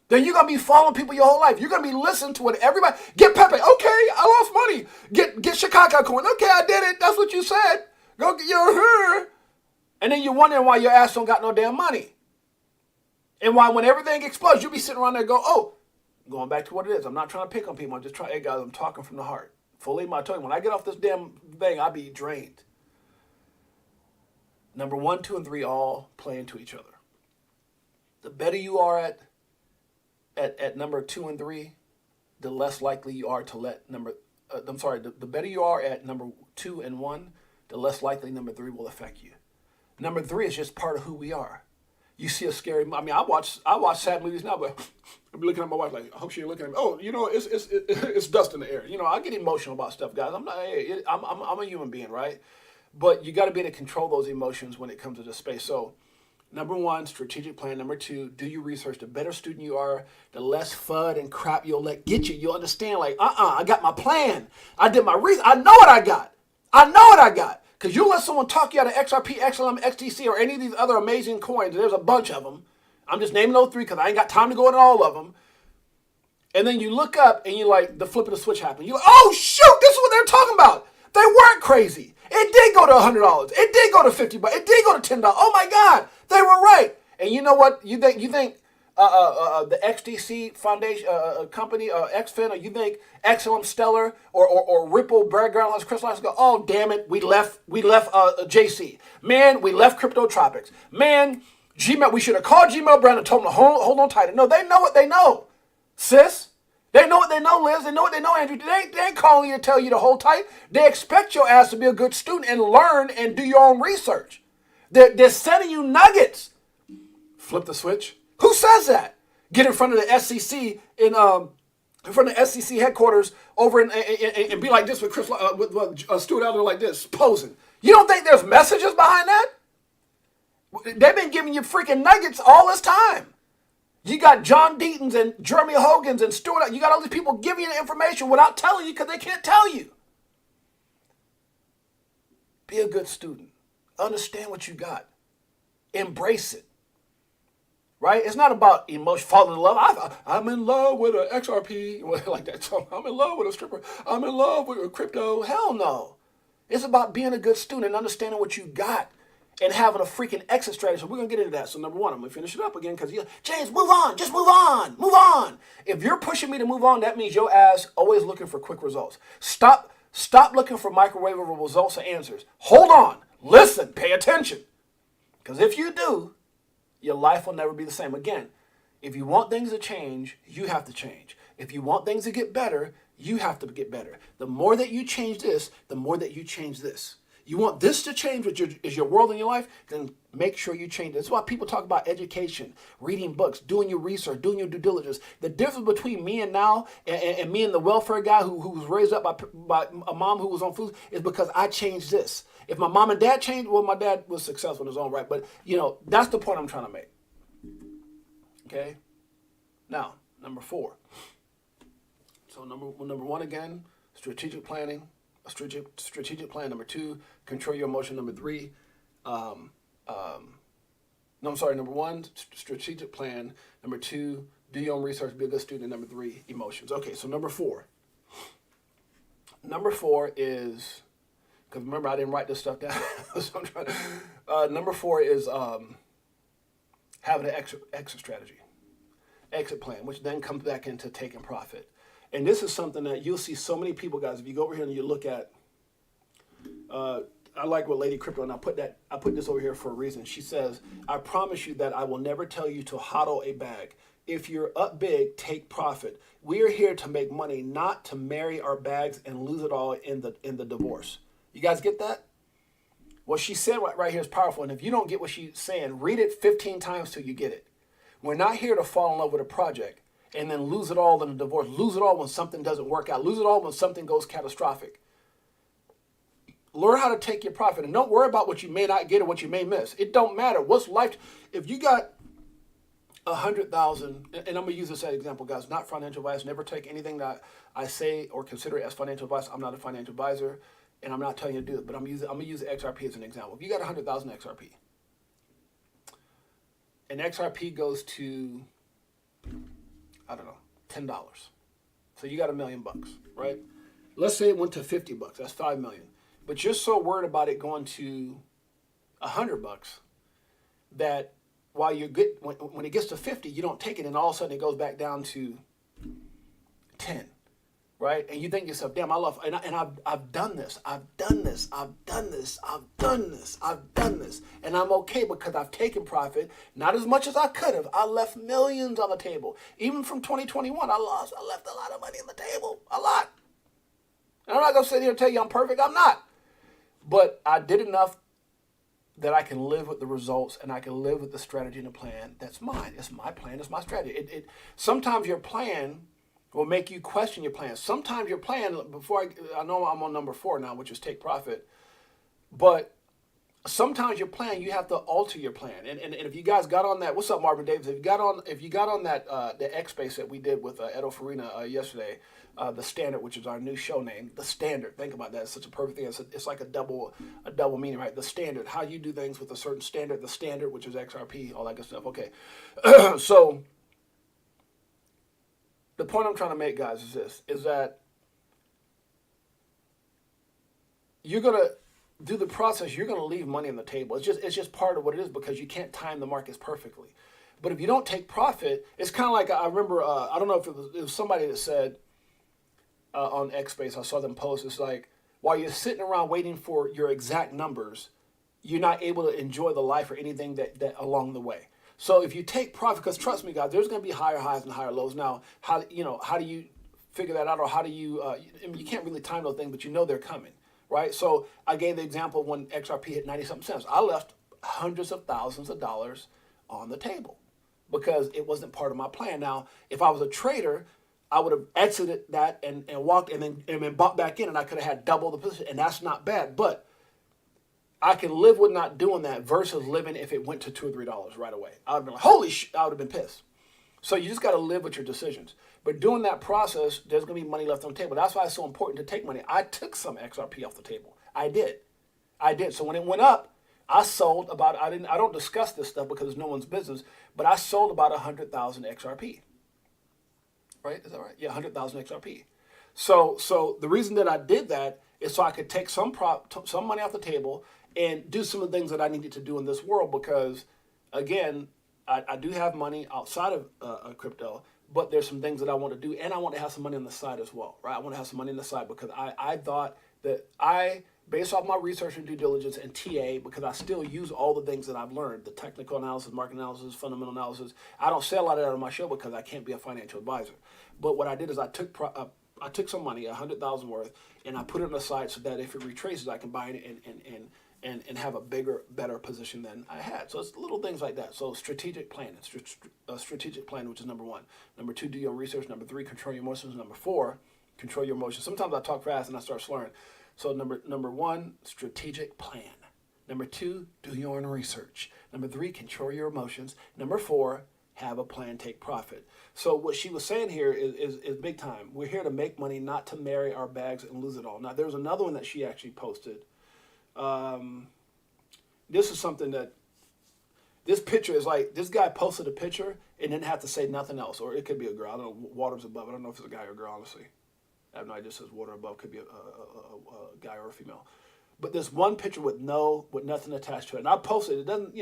then you're going to be following people your whole life. You're going to be listening to what everybody... Get Pepe. Okay, I lost money. Get Chicago coin. Okay, I did it. That's what you said. Go get your... And then you're wondering why your ass don't got no damn money. And why when everything explodes, you'll be sitting around there and go, oh, going back to what it is. I'm not trying to pick on people. I'm just trying... Hey, guys, I'm talking from the heart. Fully my token. When I get off this damn thing, I'll be drained. Number 1, 2, and 3 all play into each other. The better you are at number 2 and 3, the less likely you are to let the better you are at number 2 and 1, the less likely number 3 will affect you. Number 3 is just part of who we are. You see a scary... I mean, I watch sad movies now, but I'm looking at my wife like, I hope she ain't looking at me. Oh, it's dust in the air. I get emotional about stuff, guys. I'm a human being, right? But you got to be able to control those emotions when it comes to this space. So, number 1, strategic plan. Number 2, do your research. The better student you are, the less FUD and crap you'll let get you. You'll understand, like, I got my plan. I did my research. I know what I got. Because you'll let someone talk you out of XRP, XLM, XTC, or any of these other amazing coins. There's a bunch of them. I'm just naming those 3 because I ain't got time to go into all of them. And then you look up and you're like, the flip of the switch happened. You're like, oh, shoot, this is what they're talking about. They weren't crazy. It did go to $100. It did go to $50. It did go to $10. Oh my God, they were right. And you know what? You think the XDC Foundation company, XFin, or you think XLM Stellar or Ripple, Background, Crystal go, oh damn it, we left JC. Man, we left Cryptotropics. Man, Gmail, we should have called Gmail brand and told them to hold on tighter. No, they know what they know, sis. They know what they know, Liz. They know what they know, Andrew. They ain't calling you to tell you to hold tight. They expect your ass to be a good student and learn and do your own research. They're sending you nuggets. Flip the switch. Who says that? Get in front of the SEC in front of the SEC headquarters over and be like this with Chris, with a student out there like this, posing. You don't think there's messages behind that? They've been giving you freaking nuggets all this time. You got John Deaton's and Jeremy Hogan's and Stuart. You got all these people giving you the information without telling you because they can't tell you. Be a good student. Understand what you got. Embrace it. Right? It's not about emotion, falling in love. I'm in love with an XRP, like that song. I'm in love with a stripper. I'm in love with a crypto. Hell no. It's about being a good student and understanding what you got and having a freaking exit strategy. So we're going to get into that. So number one, I'm going to finish it up again because, James, move on. Just move on. Move on. If you're pushing me to move on, that means your ass always looking for quick results. Stop looking for microwavable results and answers. Hold on. Listen. Pay attention. Because if you do, your life will never be the same. Again, if you want things to change, you have to change. If you want things to get better, you have to get better. The more that you change this, the more that you change this. You want this to change, which is your world and your life, then make sure you change it. That's why people talk about education, reading books, doing your research, doing your due diligence. The difference between me and now and me and the welfare guy who was raised up by a mom who was on food is because I changed this. If my mom and dad changed, well, my dad was successful in his own right. But, that's the point I'm trying to make. Okay? Now, number 4. So number one number 2, control your emotion. Number 3, number 1, strategic plan. Number 2, do your own research, be a good student. And number 3, emotions. Okay, so number 4. Number 4 is, because remember I didn't write this stuff down. So I'm trying to, number 4 is having an exit strategy, exit plan, which then comes back into taking profit. And this is something that you'll see so many people, guys. If you go over here and you look at, I like what Lady Crypto, and I put this over here for a reason. She says, I promise you that I will never tell you to hodl a bag. If you're up big, take profit. We are here to make money, not to marry our bags and lose it all in the divorce. You guys get that? What she said right here is powerful. And if you don't get what she's saying, read it 15 times till you get it. We're not here to fall in love with a project and then lose it all in a divorce. Lose it all when something doesn't work out. Lose it all when something goes catastrophic. Learn how to take your profit and don't worry about what you may not get or what you may miss. It don't matter. What's life? If you got 100,000, and I'm going to use this as an example, guys, not financial advice. Never take anything that I say or consider it as financial advice. I'm not a financial advisor, and I'm not telling you to do it, but I'm going to use XRP as an example. If you got 100,000 XRP, and XRP goes to, I don't know, $10. So you got $1 million, right? Let's say it went to $50. That's $5 million. But you're so worried about it going to $100 that while you get when it gets to 50, you don't take it, and all of a sudden it goes back down to 10, right? And you think to yourself, damn, I love, and I've done this, and I'm okay because I've taken profit, not as much as I could have. I left millions on the table. Even from 2021, I left a lot of money on the table, a lot. And I'm not gonna sit here and tell you I'm perfect. I'm not. But I did enough that I can live with the results and I can live with the strategy and the plan. That's mine. It's my plan. It's my strategy. Sometimes your plan will make you question your plan. Sometimes your plan, I know I'm on number 4 now, which is take profit. But sometimes your plan, you have to alter your plan. And if you guys got on that, what's up, Marvin Davis? If you got on that the X Space that we did with Edo Farina yesterday, the Standard, which is our new show name, the Standard. Think about that. It's such a perfect thing. It's like a double meaning, right? The Standard. How you do things with a certain standard. The Standard, which is XRP, all that good stuff. Okay, so the point I'm trying to make, guys, is that you're gonna do the process, you're going to leave money on the table. It's just part of what it is because you can't time the markets perfectly. But if you don't take profit, it's kind of like I remember. I don't know if it was somebody that said on X Space. I saw them post. It's like while you're sitting around waiting for your exact numbers, you're not able to enjoy the life or anything that along the way. So if you take profit, because trust me, guys, there's going to be higher highs and higher lows. Now, how do you figure that out, or how do you? I mean, you can't really time those things, but you know they're coming, right? So I gave the example when XRP hit 90-something cents. I left hundreds of thousands of dollars on the table because it wasn't part of my plan. Now, if I was a trader, I would have exited that and walked and then bought back in, and I could have had double the position, and that's not bad. But I can live with not doing that versus living if it went to $2 or $3 right away. I would have been like, holy shit, I would have been pissed. So you just got to live with your decisions. But doing that process, there's going to be money left on the table. That's why it's so important to take money. I took some XRP off the table. I did. So when it went up, I sold about, I don't discuss this stuff because it's no one's business, but I sold about 100,000 XRP. Right? Is that right? Yeah, 100,000 XRP. So the reason that I did that is so I could take some money off the table and do some of the things that I needed to do in this world because, again, I do have money outside of crypto, but there's some things that I want to do, and I want to have some money on the side as well, right? I want to have some money on the side because I thought that based off my research and due diligence and TA, because I still use all the things that I've learned, the technical analysis, market analysis, fundamental analysis. I don't say a lot of that on my show because I can't be a financial advisor. But what I did is I took some money, 100,000 worth, and I put it on the side so that if it retraces, I can buy it and have a bigger, better position than I had. So it's little things like that. So strategic planning, strategic plan, which is number one. Number two, do your research. Number three, control your emotions. Number four, control your emotions. Sometimes I talk fast and I start slurring. So number one, strategic plan. Number two, do your own research. Number three, control your emotions. Number four, have a plan, take profit. So what she was saying here is big time. We're here to make money, not to marry our bags and lose it all. Now, there's another one that she actually posted. This is something that, this picture is like, this guy posted a picture and didn't have to say nothing else. Or it could be a girl. I don't know, water's above. I don't know if it's a guy or a girl, honestly. I have no idea. It just says water above. Could be a guy or a female. But there's one picture with nothing attached to it. And I posted it. It doesn't,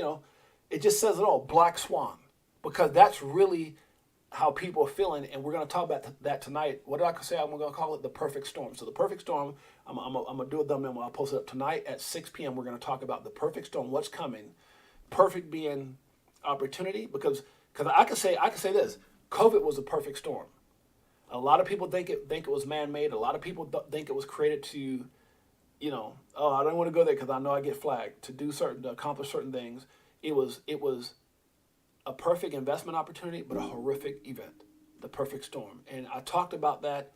it just says it all. Black Swan. Because that's really how people are feeling. And we're going to talk about that tonight. What did I say? I'm going to call it the perfect storm. So the perfect storm, I'm going to do a thumbnail. I'll post it up tonight at 6 p.m. We're going to talk about the perfect storm, what's coming. Perfect being opportunity. Because I could say this. COVID was a perfect storm. A lot of people think it was man-made. A lot of people think it was created to, I don't want to go there because I know I get flagged, to accomplish certain things. It was a perfect investment opportunity, but a horrific event, the perfect storm. And I talked about that.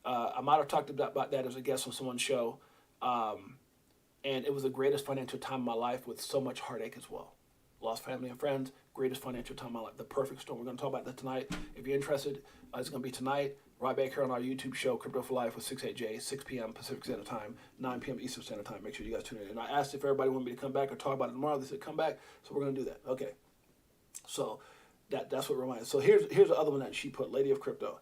I might have talked about that as a guest on someone's show. And it was the greatest financial time of my life with so much heartache as well. Lost family and friends, greatest financial time of my life, the perfect storm. We're going to talk about that tonight. If you're interested, it's going to be tonight, right back here on our YouTube show, Crypto for Life with 6-8Jay, 6 p.m. Pacific Standard Time, 9 p.m. Eastern Standard Time. Make sure you guys tune in. And I asked if everybody wanted me to come back or talk about it tomorrow. They said come back, so we're going to do that. Okay. So that's what reminds. So here's the other one that she put, Lady of Crypto.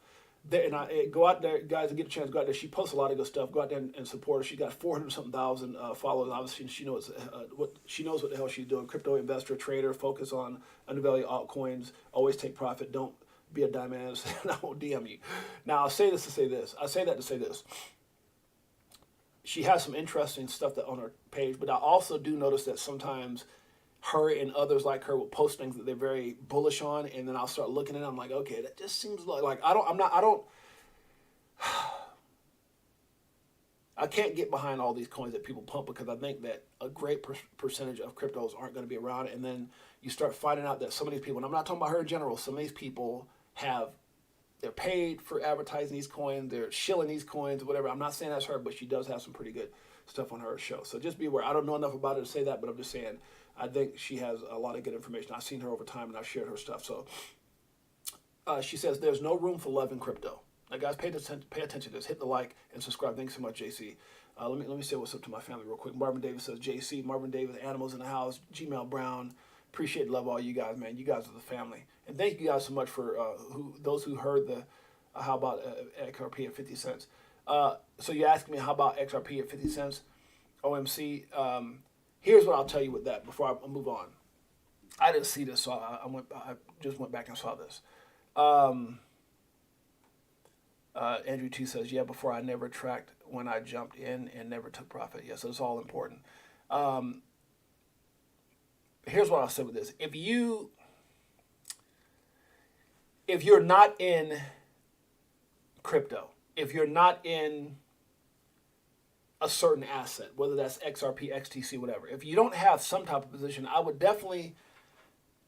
There, and go out there, guys, and get a chance to go out there. She posts a lot of good stuff. Go out there and support her. She got 400-something thousand followers. Obviously, she knows what the hell she's doing. Crypto investor, trader, focus on undervalued altcoins. Always take profit. Don't be a dumbass. And I won't DM you. Now, I'll say this to say this. I say that to say this. She has some interesting stuff on her page, but I also do notice that sometimes her and others like her will post things that they're very bullish on, and then I'll start looking at it. I'm like, okay, that just seems like I can't get behind all these coins that people pump because I think that a great percentage of cryptos aren't going to be around. And then you start finding out that some of these people, and I'm not talking about her in general, some of these people they're paid for advertising these coins, they're shilling these coins, whatever. I'm not saying that's her, but she does have some pretty good stuff on her show. So just be aware. I don't know enough about her to say that, but I'm just saying I think she has a lot of good information. I've seen her over time, and I've shared her stuff. So she says, there's no room for love in crypto. Now, guys, pay attention to this. Hit the like and subscribe. Thanks so much, JC. Let me say what's up to my family real quick. Marvin Davis says, JC. Marvin Davis, Animals in the House. Gmail Brown. Appreciate and love all you guys, man. You guys are the family. And thank you guys so much for those who heard the how about XRP at 50 cents. So you asked me how about XRP at 50 cents. OMC. Here's what I'll tell you with that before I move on. I didn't see this, so I just went back and saw this. Andrew T says, yeah, before I never tracked when I jumped in and never took profit. Yes, it's all important. Here's what I'll say with this. If you're not in crypto, if you're not in a certain asset, whether that's XRP, XTC, whatever, if you don't have some type of position, I would definitely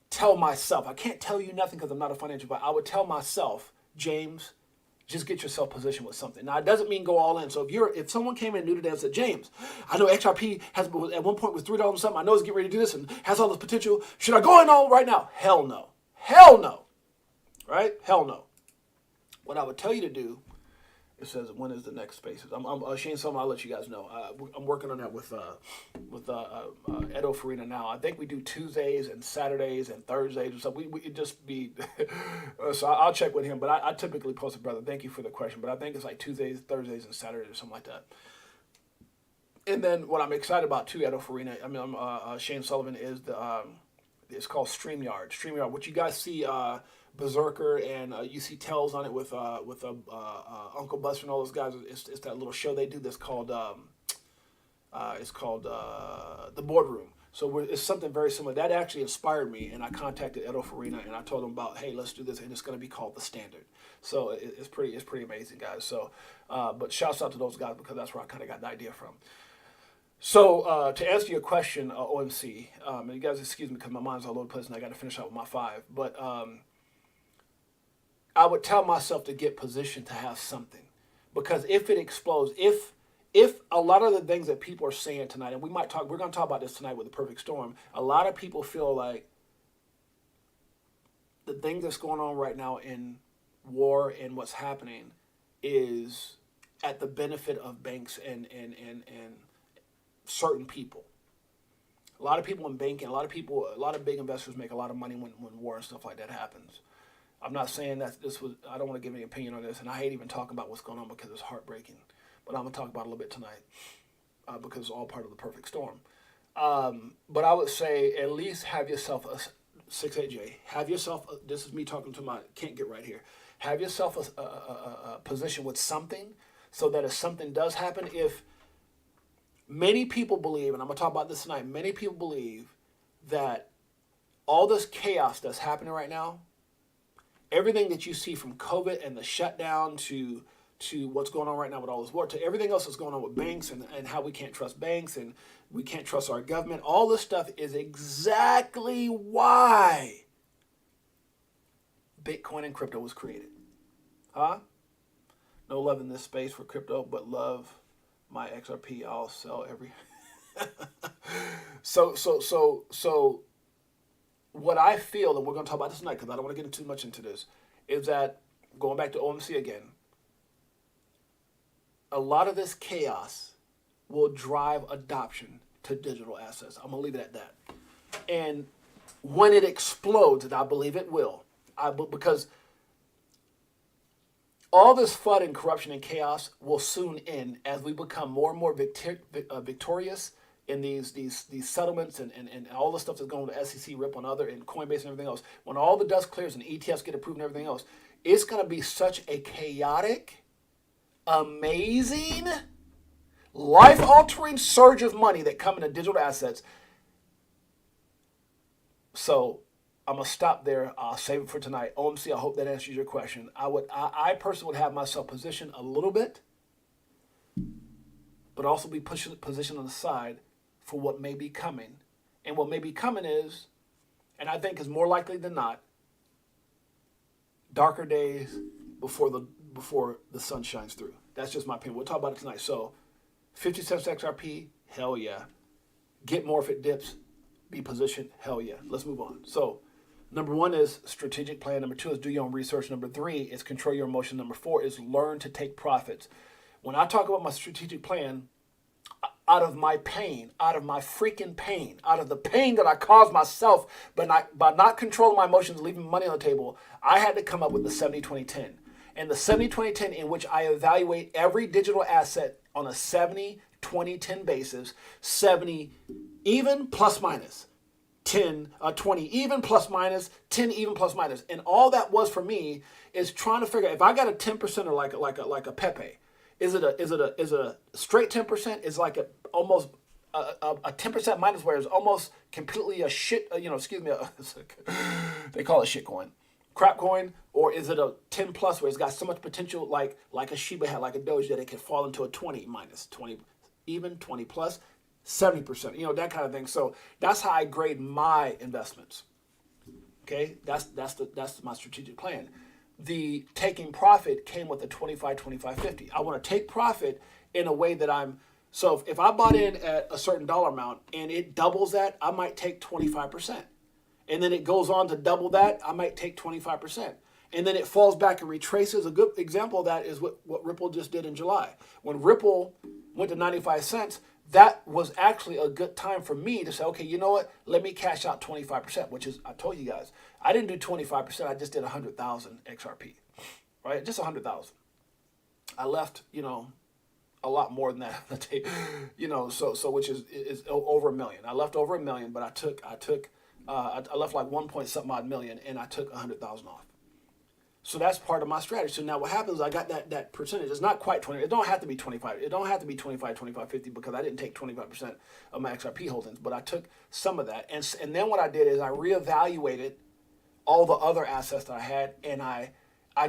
tell myself, I can't tell you nothing because I'm not a financial advisor, I would tell myself, James, just get yourself positioned with something. Now, it doesn't mean go all in. So if someone came in new today and said, James, I know XRP has at one point was $3 and something, I know it's getting ready to do this and has all this potential, should I go in all right now? Hell no. Hell no. Right? Hell no. What I would tell you to do, it says, when is the next spaces? I'm Shane Selma, I'll let you guys know. I'm working on that with Edo Farina now. I think we do Tuesdays and Saturdays and Thursdays or something. We just be, so I'll check with him. But I typically post it, brother. Thank you for the question. But I think it's like Tuesdays, Thursdays, and Saturdays or something like that. And then what I'm excited about too, Edo Farina, Shane Sullivan is it's called StreamYard. StreamYard, what you guys see, Berserker and you see Tells on it with Uncle Buster and all those guys. It's that little show they do that's called The Boardroom. So it's something very similar. That actually inspired me, and I contacted Edo Farina and I told him about, hey, let's do this, and it's going to be called The Standard. So it's pretty amazing, guys. So, but shouts out to those guys because that's where I kind of got the idea from. So to answer your question, OMC, and you guys excuse me because my mind's all over the place and I got to finish out with my 5, but I would tell myself to get positioned to have something, because if it explodes, if a lot of the things that people are saying tonight, and we're going to talk about this tonight with the perfect storm. A lot of people feel like the thing that's going on right now in war and what's happening is at the benefit of banks and certain people. A lot of people in banking, a lot of big investors make a lot of money when war and stuff like that happens. I'm not saying that I don't want to give any opinion on this, and I hate even talking about what's going on because it's heartbreaking. But I'm going to talk about it a little bit tonight because it's all part of the perfect storm. But I would say at least have yourself a 6-8J. Have yourself, this is me talking to can't get right here. Have yourself a position with something so that if something does happen, if many people believe, and I'm going to talk about this tonight, many people believe that all this chaos that's happening right now, everything that you see from COVID and the shutdown to what's going on right now with all this war, to everything else that's going on with banks and how we can't trust banks and we can't trust our government, all this stuff is exactly why Bitcoin and crypto was created. Huh? No love in this space for crypto, but love my XRP. I'll sell every... So what I feel, and we're going to talk about this tonight because I don't want to get too much into this, is that, going back to OMC again, a lot of this chaos will drive adoption to digital assets. I'm going to leave it at that. And when it explodes, and I believe it will, because all this FUD and corruption and chaos will soon end as we become more and more victorious in these settlements and all the stuff that's going to SEC, Ripple, and other, and Coinbase and everything else. When all the dust clears and ETFs get approved and everything else, it's going to be such a chaotic, amazing, life-altering surge of money that come into digital assets. So I'm going to stop there. I'll save it for tonight. OMC, I hope that answers your question. I personally would have myself positioned a little bit, but also be positioned on the side for what may be coming. And what may be coming is, and I think is more likely than not, darker days before the sun shines through. That's just my opinion. We'll talk about it tonight. So 50 cents XRP, hell yeah. Get more if it dips. Be positioned, hell yeah. Let's move on. So number 1 is strategic plan. Number 2 is do your own research. Number 3 is control your emotion. Number 4 is learn to take profits. When I talk about my strategic plan, out of my pain, out of my freaking pain, out of the pain that I caused myself by not controlling my emotions, leaving money on the table, I had to come up with the 70-20-10. And the 70-20-10 in which I evaluate every digital asset on a 70, 20, 10 bases, 70 even plus minus, 20 even plus minus, 10 even plus minus. And all that was for me is trying to figure out if I got a 10% or like a Pepe, is it a straight 10%? Is like almost a 10% minus where it's almost completely a shit, they call it shit coin, crap coin, or is it a 10 plus where it's got so much potential like a Shiba had, like a Doge, that it could fall into a 20 minus, 20 even, 20 plus, 70%, that kind of thing. So that's how I grade my investments. Okay, that's my strategic plan. The taking profit came with the 25, 25, 50. I want to take profit in a way that so if I bought in at a certain dollar amount and it doubles that, I might take 25%. And then it goes on to double that, I might take 25%. And then it falls back and retraces. A good example of that is what Ripple just did in July. When Ripple went to 95 cents, that was actually a good time for me to say, okay, you know what? Let me cash out 25%, which is, I told you guys, I didn't do 25%. I just did 100,000 XRP, right? Just 100,000. I left, a lot more than that, so which is over $1 million. I left over $1 million, but I left like 1 point something odd million, and I took 100,000 off. So that's part of my strategy. So now what happens is I got that percentage. It's not quite 20. It don't have to be 25. It don't have to be 25, 25, 50 because I didn't take 25% of my XRP holdings, but I took some of that. And then what I did is I reevaluated all the other assets that I had, and I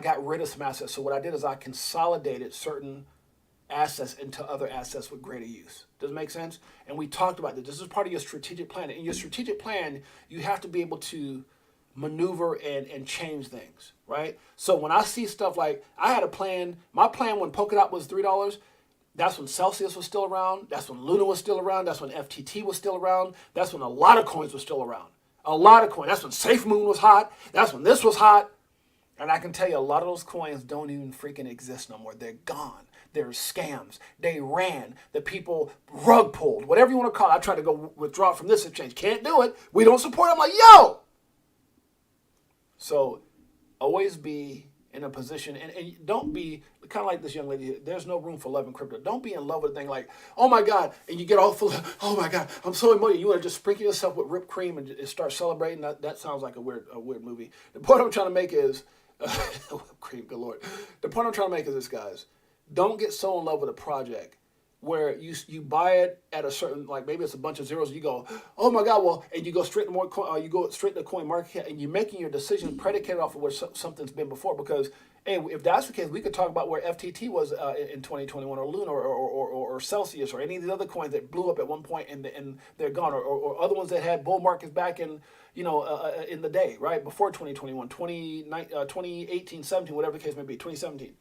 got rid of some assets. So what I did is I consolidated certain assets into other assets with greater use. Does it make sense? And we talked about this. This is part of your strategic plan. In your strategic plan, you have to be able to maneuver and change things, right? So when I see stuff like, I had a plan, my plan when Polkadot was $3, that's when Celsius was still around, that's when Luna was still around, that's when FTT was still around, that's when a lot of coins were still around. A lot of coins. That's when SafeMoon was hot, that's when this was hot. And I can tell you a lot of those coins don't even freaking exist no more. They're gone. They're scams. They ran. The people rug pulled. Whatever you want to call it. I tried to go withdraw from this exchange. Can't do it. We don't support it. I'm like, yo! So always be in a position, and don't be kind of like this young lady. There's no room for love in crypto. Don't be in love with a thing like, oh my God, and you get all full of, oh my God, I'm so emotional. You want to just sprinkle yourself with whipped cream and start celebrating. That sounds like a weird movie. The point I'm trying to make is, whipped cream, good Lord. The point I'm trying to make is this, guys. Don't get so in love with a project where you buy it at a certain, like maybe it's a bunch of zeros, you go, oh my God, well, and you go straight to coin market cap, and you're making your decision predicated off of where something's been before. Because, hey, if that's the case, we could talk about where FTT was in 2021, or Luna, or Celsius, or any of the other coins that blew up at one point and they're gone, or other ones that had bull markets back in, in the day, right, before 2021, 2018, 17, whatever the case may be, 2017.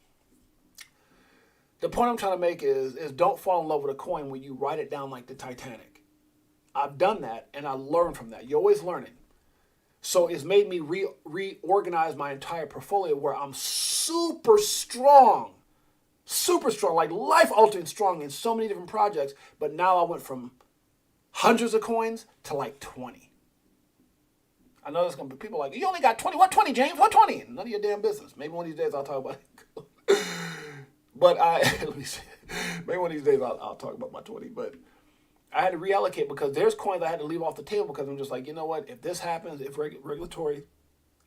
The point I'm trying to make is don't fall in love with a coin when you write it down like the Titanic. I've done that, and I learned from that. You're always learning. So it's made me reorganize my entire portfolio where I'm super strong, like life-altering strong in so many different projects. But now I went from hundreds of coins to like 20. I know there's going to be people like, you only got 20. What 20, James? What 20? None of your damn business. Maybe one of these days I'll talk about it. But let me see. Maybe one of these days I'll talk about my 20. But I had to reallocate because there's coins I had to leave off the table because I'm just like, you know what? If this happens, if regulatory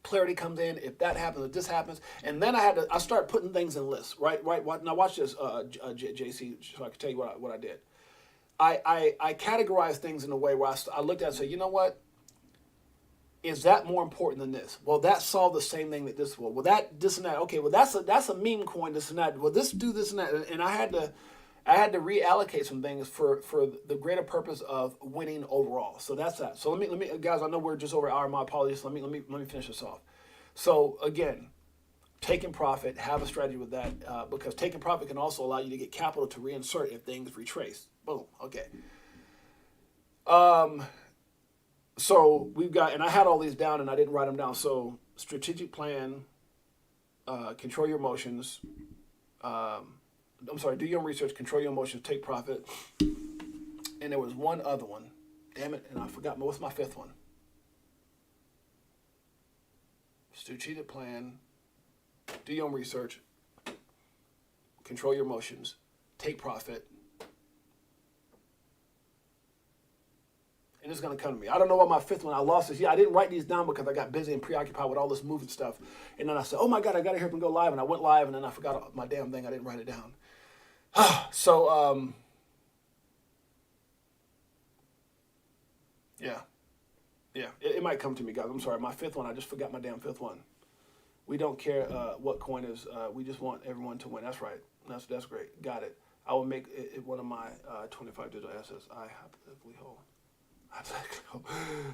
clarity comes in, if that happens, if this happens, and then I start putting things in lists, right? Now watch this, JC, so I can tell you what I did. I categorized things in a way where I looked at it and said, you know what? Is that more important than this? Well, that solved the same thing that this will. Well, this and that. Okay, well, that's a meme coin, this and that. Well, this do this and that. And I had to reallocate some things for the greater purpose of winning overall. So that's that. So let me guys, I know we're just over an hour. My apologies. Let me finish this off. So again, taking profit, have a strategy with that because taking profit can also allow you to get capital to reinsert if things retrace. Boom. Okay. So we've got, and I had all these down and I didn't write them down. So strategic plan, control your emotions. Do your own research, control your emotions, take profit. And there was one other one. Damn it, and I forgot. What's my fifth one? Strategic plan, do your own research, control your emotions, take profit. and it's going to come to me. I don't know what my fifth one, I lost this. Yeah, I didn't write these down because I got busy and preoccupied with all this moving stuff. And then I said, oh my God, I got to hurry up and go live. And I went live, and then I forgot my damn thing. I didn't write it down. So, yeah. It might come to me, guys. I'm sorry. My fifth one, I just forgot my damn fifth one. We don't care what coin is. We just want everyone to win. That's right. That's great. Got it. I will make it one of my 25 digital assets. I hypothetically hold.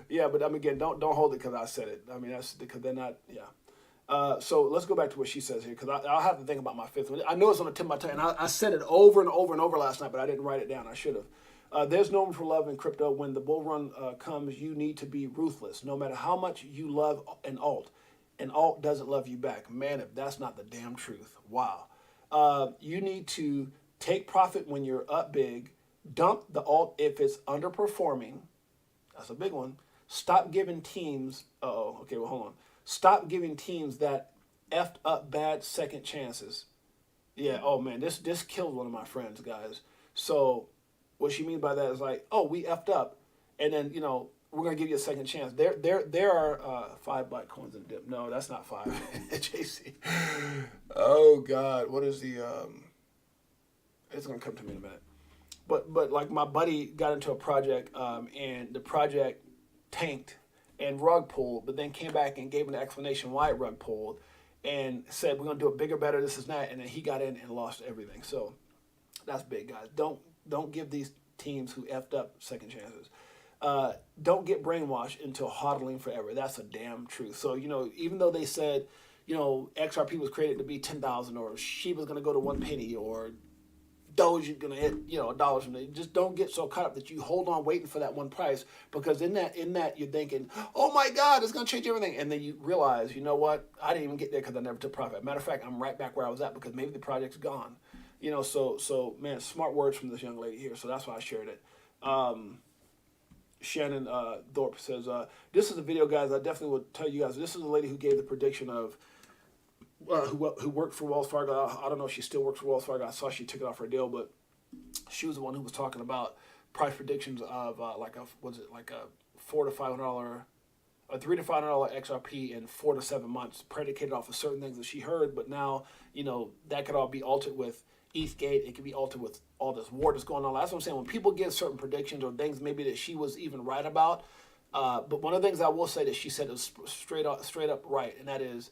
Yeah, but again, don't hold it because I said it. I mean, that's because they're not. Yeah. So let's go back to what she says here, because I'll have to think about my fifth one. I know it's on the tip of my tongue, and I said it over and over and over last night, but I didn't write it down. I should have. There's no room for love in crypto. When the bull run comes, you need to be ruthless. No matter how much you love an alt doesn't love you back. Man, if that's not the damn truth. Wow. You need to take profit when you're up big. Dump the alt if it's underperforming. That's a big one. Stop giving teams. Okay. Well, hold on. Stop giving teams that effed up bad second chances. Yeah. Oh man, this killed one of my friends, guys. So what she means by that is like, oh, we effed up, and then we're gonna give you a second chance. There are 5 black coins in dip. No, that's not 5. JC. Oh God, what is the? It's gonna come to me in a minute. But like my buddy got into a project, and the project tanked and rug pulled, but then came back and gave an explanation why it rug pulled, and said we're gonna do it bigger, better, this is that, and then he got in and lost everything. So that's big, guys. Don't give these teams who effed up second chances. Don't get brainwashed into hodling forever. That's a damn truth. So even though they said XRP was created to be 10,000, or Shiba's gonna go to 1 penny, or Doge is gonna hit $1 from there. Just don't get so caught up that you hold on waiting for that one price, because in that you're thinking, oh my God, it's gonna change everything, and then you realize, you know what, I didn't even get there because I never took profit. Matter of fact, I'm right back where I was at because maybe the project's gone. So man, smart words from this young lady here. So that's why I shared it. Shannon Thorpe says, this is a video, guys. I definitely would tell you guys. This is the lady who gave the prediction of who worked for Wells Fargo. I don't know if she still works for Wells Fargo. I saw she took it off her deal, but she was the one who was talking about price predictions of like a $400 to $500, a $300 to $500 XRP in 4 to 7 months, predicated off of certain things that she heard. But now that could all be altered with ETHgate. It could be altered with all this war that's going on. That's what I'm saying. When people give certain predictions or things maybe that she was even right about, but one of the things I will say that she said is straight up right, and that is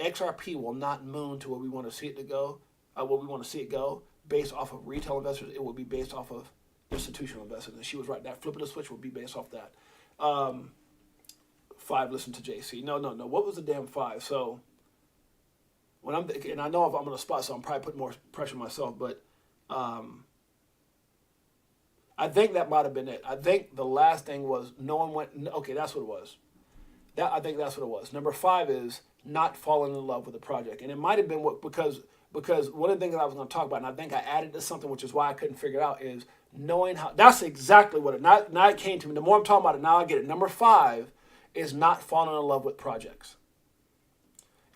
XRP will not moon to where we want to see it to go, where we want to see it go based off of retail investors. It will be based off of institutional investors, and she was right. That flip of the switch will be based off that. 5, listen to JC. No. What was the damn 5? So when and I know if I'm on the spot, so I'm probably putting more pressure on myself, but I think that might have been it. I think the last thing was no one went. Okay, that's what it was. I think that's what it was. Number 5 is not falling in love with the project, and it might have been because one of the things that I was going to talk about, and I think I added to something, which is why I couldn't figure it out, is knowing how. That's exactly what it. Now it came to me. The more I'm talking about it, now I get it. Number 5 is not falling in love with projects,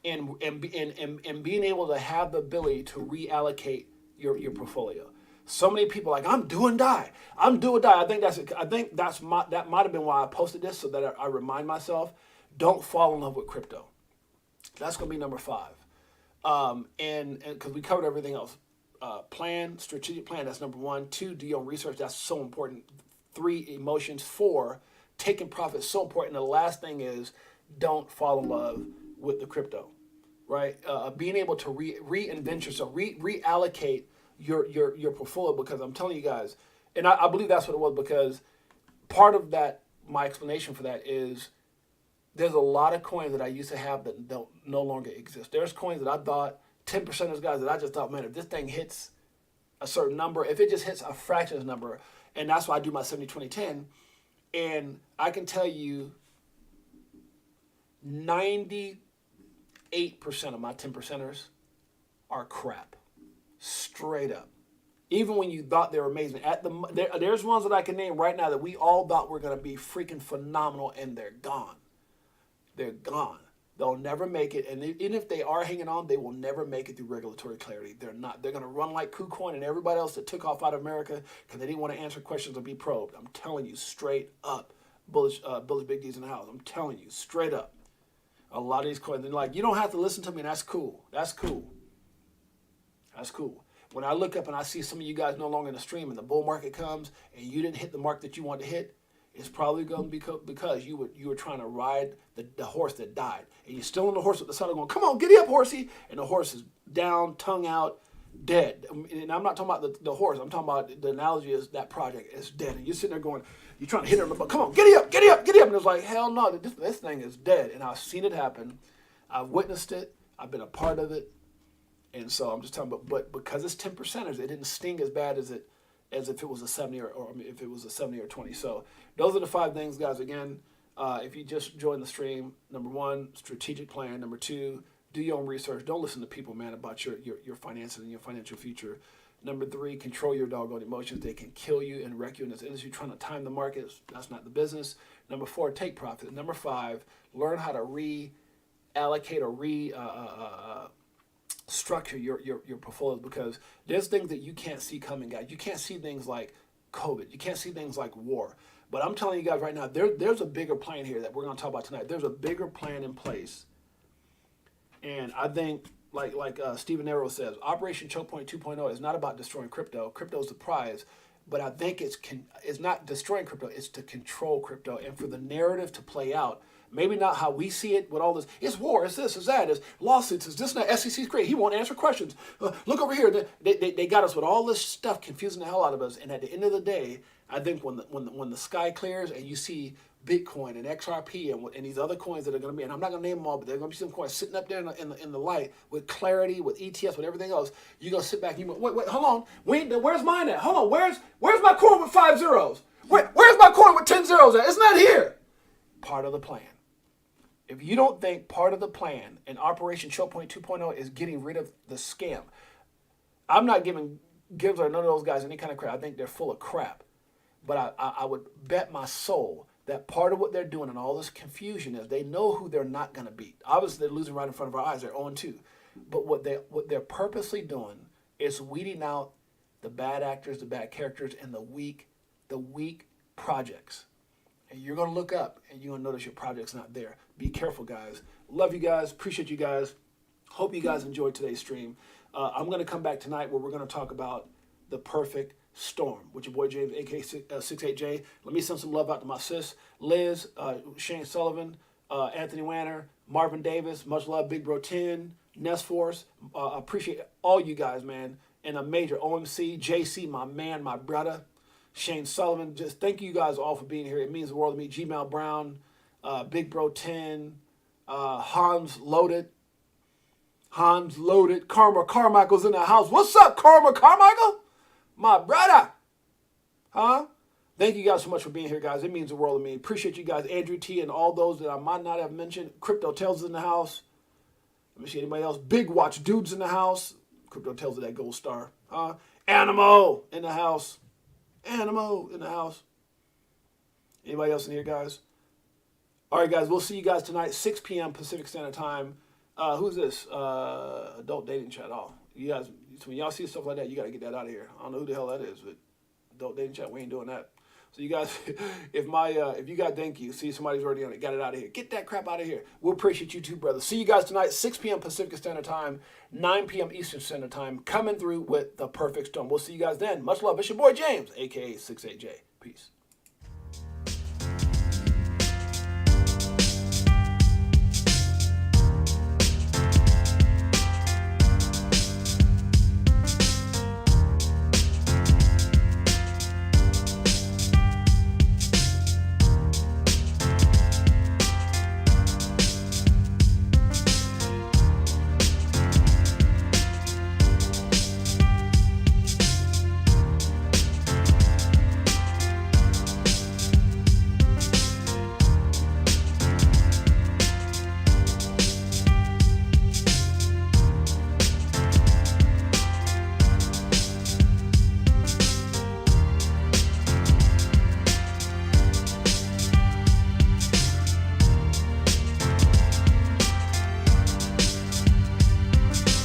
and being able to have the ability to reallocate your portfolio. So many people are like, I'm do and die. I think that might have been why I posted this, so that I remind myself, don't fall in love with crypto. That's going to be number 5. And because we covered everything else. Strategic plan, that's number 1. 2, do your own research. That's so important. 3, emotions. 4, taking profit, so important. And the last thing is, don't fall in love with the crypto, right? Being able to reinvent yourself, reallocate your portfolio, because I'm telling you guys, and I believe that's what it was, because part of that, my explanation for that is, there's a lot of coins that I used to have that don't no longer exist. There's coins that I thought, 10% of those guys that I just thought, man, if this thing hits a certain number, if it just hits a fraction of the number, and that's why I do my 70-20-10, and I can tell you 98% of my 10%ers are crap. Straight up. Even when you thought they were amazing. There's ones that I can name right now that we all thought were going to be freaking phenomenal, and they're gone. They're gone. They'll never make it, and even if they are hanging on, they will never make it through regulatory clarity. They're not. They're going to run like KuCoin and everybody else that took off out of America because they didn't want to answer questions or be probed. I'm telling you straight up, bullish big D's in the house. I'm telling you straight up. A lot of these coins, they're like, you don't have to listen to me, and that's cool. That's cool. That's cool. When I look up and I see some of you guys no longer in the stream and the bull market comes and you didn't hit the mark that you wanted to hit, it's probably going to be because you were trying to ride the horse that died. And you're still on the horse with the saddle going, come on, giddy up, horsey. And the horse is down, tongue out, dead. And I'm not talking about the horse. I'm talking about the analogy is that project is dead. And you're sitting there going, you're trying to hit her in the butt. Come on, giddy up, giddy up, giddy up. And it's like, hell no, this thing is dead. And I've seen it happen. I've witnessed it. I've been a part of it. And so I'm just talking about, but because it's 10%ers, it didn't sting as bad as if it was a 70 or if it was a 70 or 20. So those are the 5 things, guys. Again, if you just joined the stream, number 1, strategic plan. Number 2, do your own research. Don't listen to people, man, about your finances and your financial future. Number 3, control your doggone emotions. They can kill you and wreck you in this industry. Trying to time the markets, that's not the business. Number 4, take profit. Number 5, learn how to reallocate or structure your portfolios, because there's things that you can't see coming, guys. You can't see things like COVID. You can't see things like war. But I'm telling you guys right now, there's a bigger plan here that we're going to talk about tonight. There's a bigger plan in place. And I think, like Stephen Arrow says, Operation Choke Point 2.0 is not about destroying crypto. Crypto is the prize. But I think it's not destroying crypto. It's to control crypto and for the narrative to play out. Maybe not how we see it with all this. It's war, it's this, it's that, it's lawsuits, it's this and that. SEC's great. He won't answer questions. Look over here. They got us with all this stuff, confusing the hell out of us. And at the end of the day, I think when the sky clears and you see Bitcoin and XRP and these other coins that are going to be, and I'm not going to name them all, but there are going to be some coins sitting up there in the light with clarity, with ETFs, with everything else. You're going to sit back and you go, wait, hold on. Where's mine at? Hold on. Where's my coin with 5 zeros? Where's my coin with 10 zeros at? It's not here. Part of the plan. If you don't think part of the plan in Operation Choke Point 2.0 is getting rid of the scam, I'm not giving Gibbs or none of those guys any kind of crap. I think they're full of crap. But I would bet my soul that part of what they're doing and all this confusion is they know who they're not going to beat. Obviously, they're losing right in front of our eyes. They're 0-2. But what they're purposely doing is weeding out the bad actors, the bad characters, and the weak projects. And you're going to look up and you're going to notice your project's not there. Be careful, guys. Love you guys. Appreciate you guys. Hope you guys enjoyed today's stream. I'm going to come back tonight where we're going to talk about the perfect storm with your boy James, aka Six8Jay. Let me send some love out to my sis, Liz, Shane Sullivan, Anthony Wanner, Marvin Davis. Much love, Big Bro 10, Nest Force. Appreciate all you guys, man. And a major OMC, JC, my man, my brother. Shane Sullivan, just thank you guys all for being here. It means the world to me. Gmail Brown, Big Bro 10, Hans Loaded, Karma Carmichael's in the house. What's up, Karma Carmichael? My brother. Huh? Thank you guys so much for being here, guys. It means the world to me. Appreciate you guys. Andrew T and all those that I might not have mentioned. Crypto Tales is in the house. Let me see anybody else. Big Watch Dudes in the house. Crypto Tales of that gold star. Huh? Animo in the house. Animo in the house. Anybody else in here, guys? All right, guys. We'll see you guys tonight, 6 p.m. Pacific Standard Time. Who's this? Adult dating chat. Oh, you guys, when y'all see stuff like that, you got to get that out of here. I don't know who the hell that is, but adult dating chat, we ain't doing that. So you guys, if you got thank you, see somebody's already on it, got it out of here. Get that crap out of here. We'll appreciate you too, brother. See you guys tonight, 6 p.m. Pacific Standard Time, 9 p.m. Eastern Standard Time, coming through with the perfect storm. We'll see you guys then. Much love. It's your boy James, a.k.a. Six8Jay. Peace.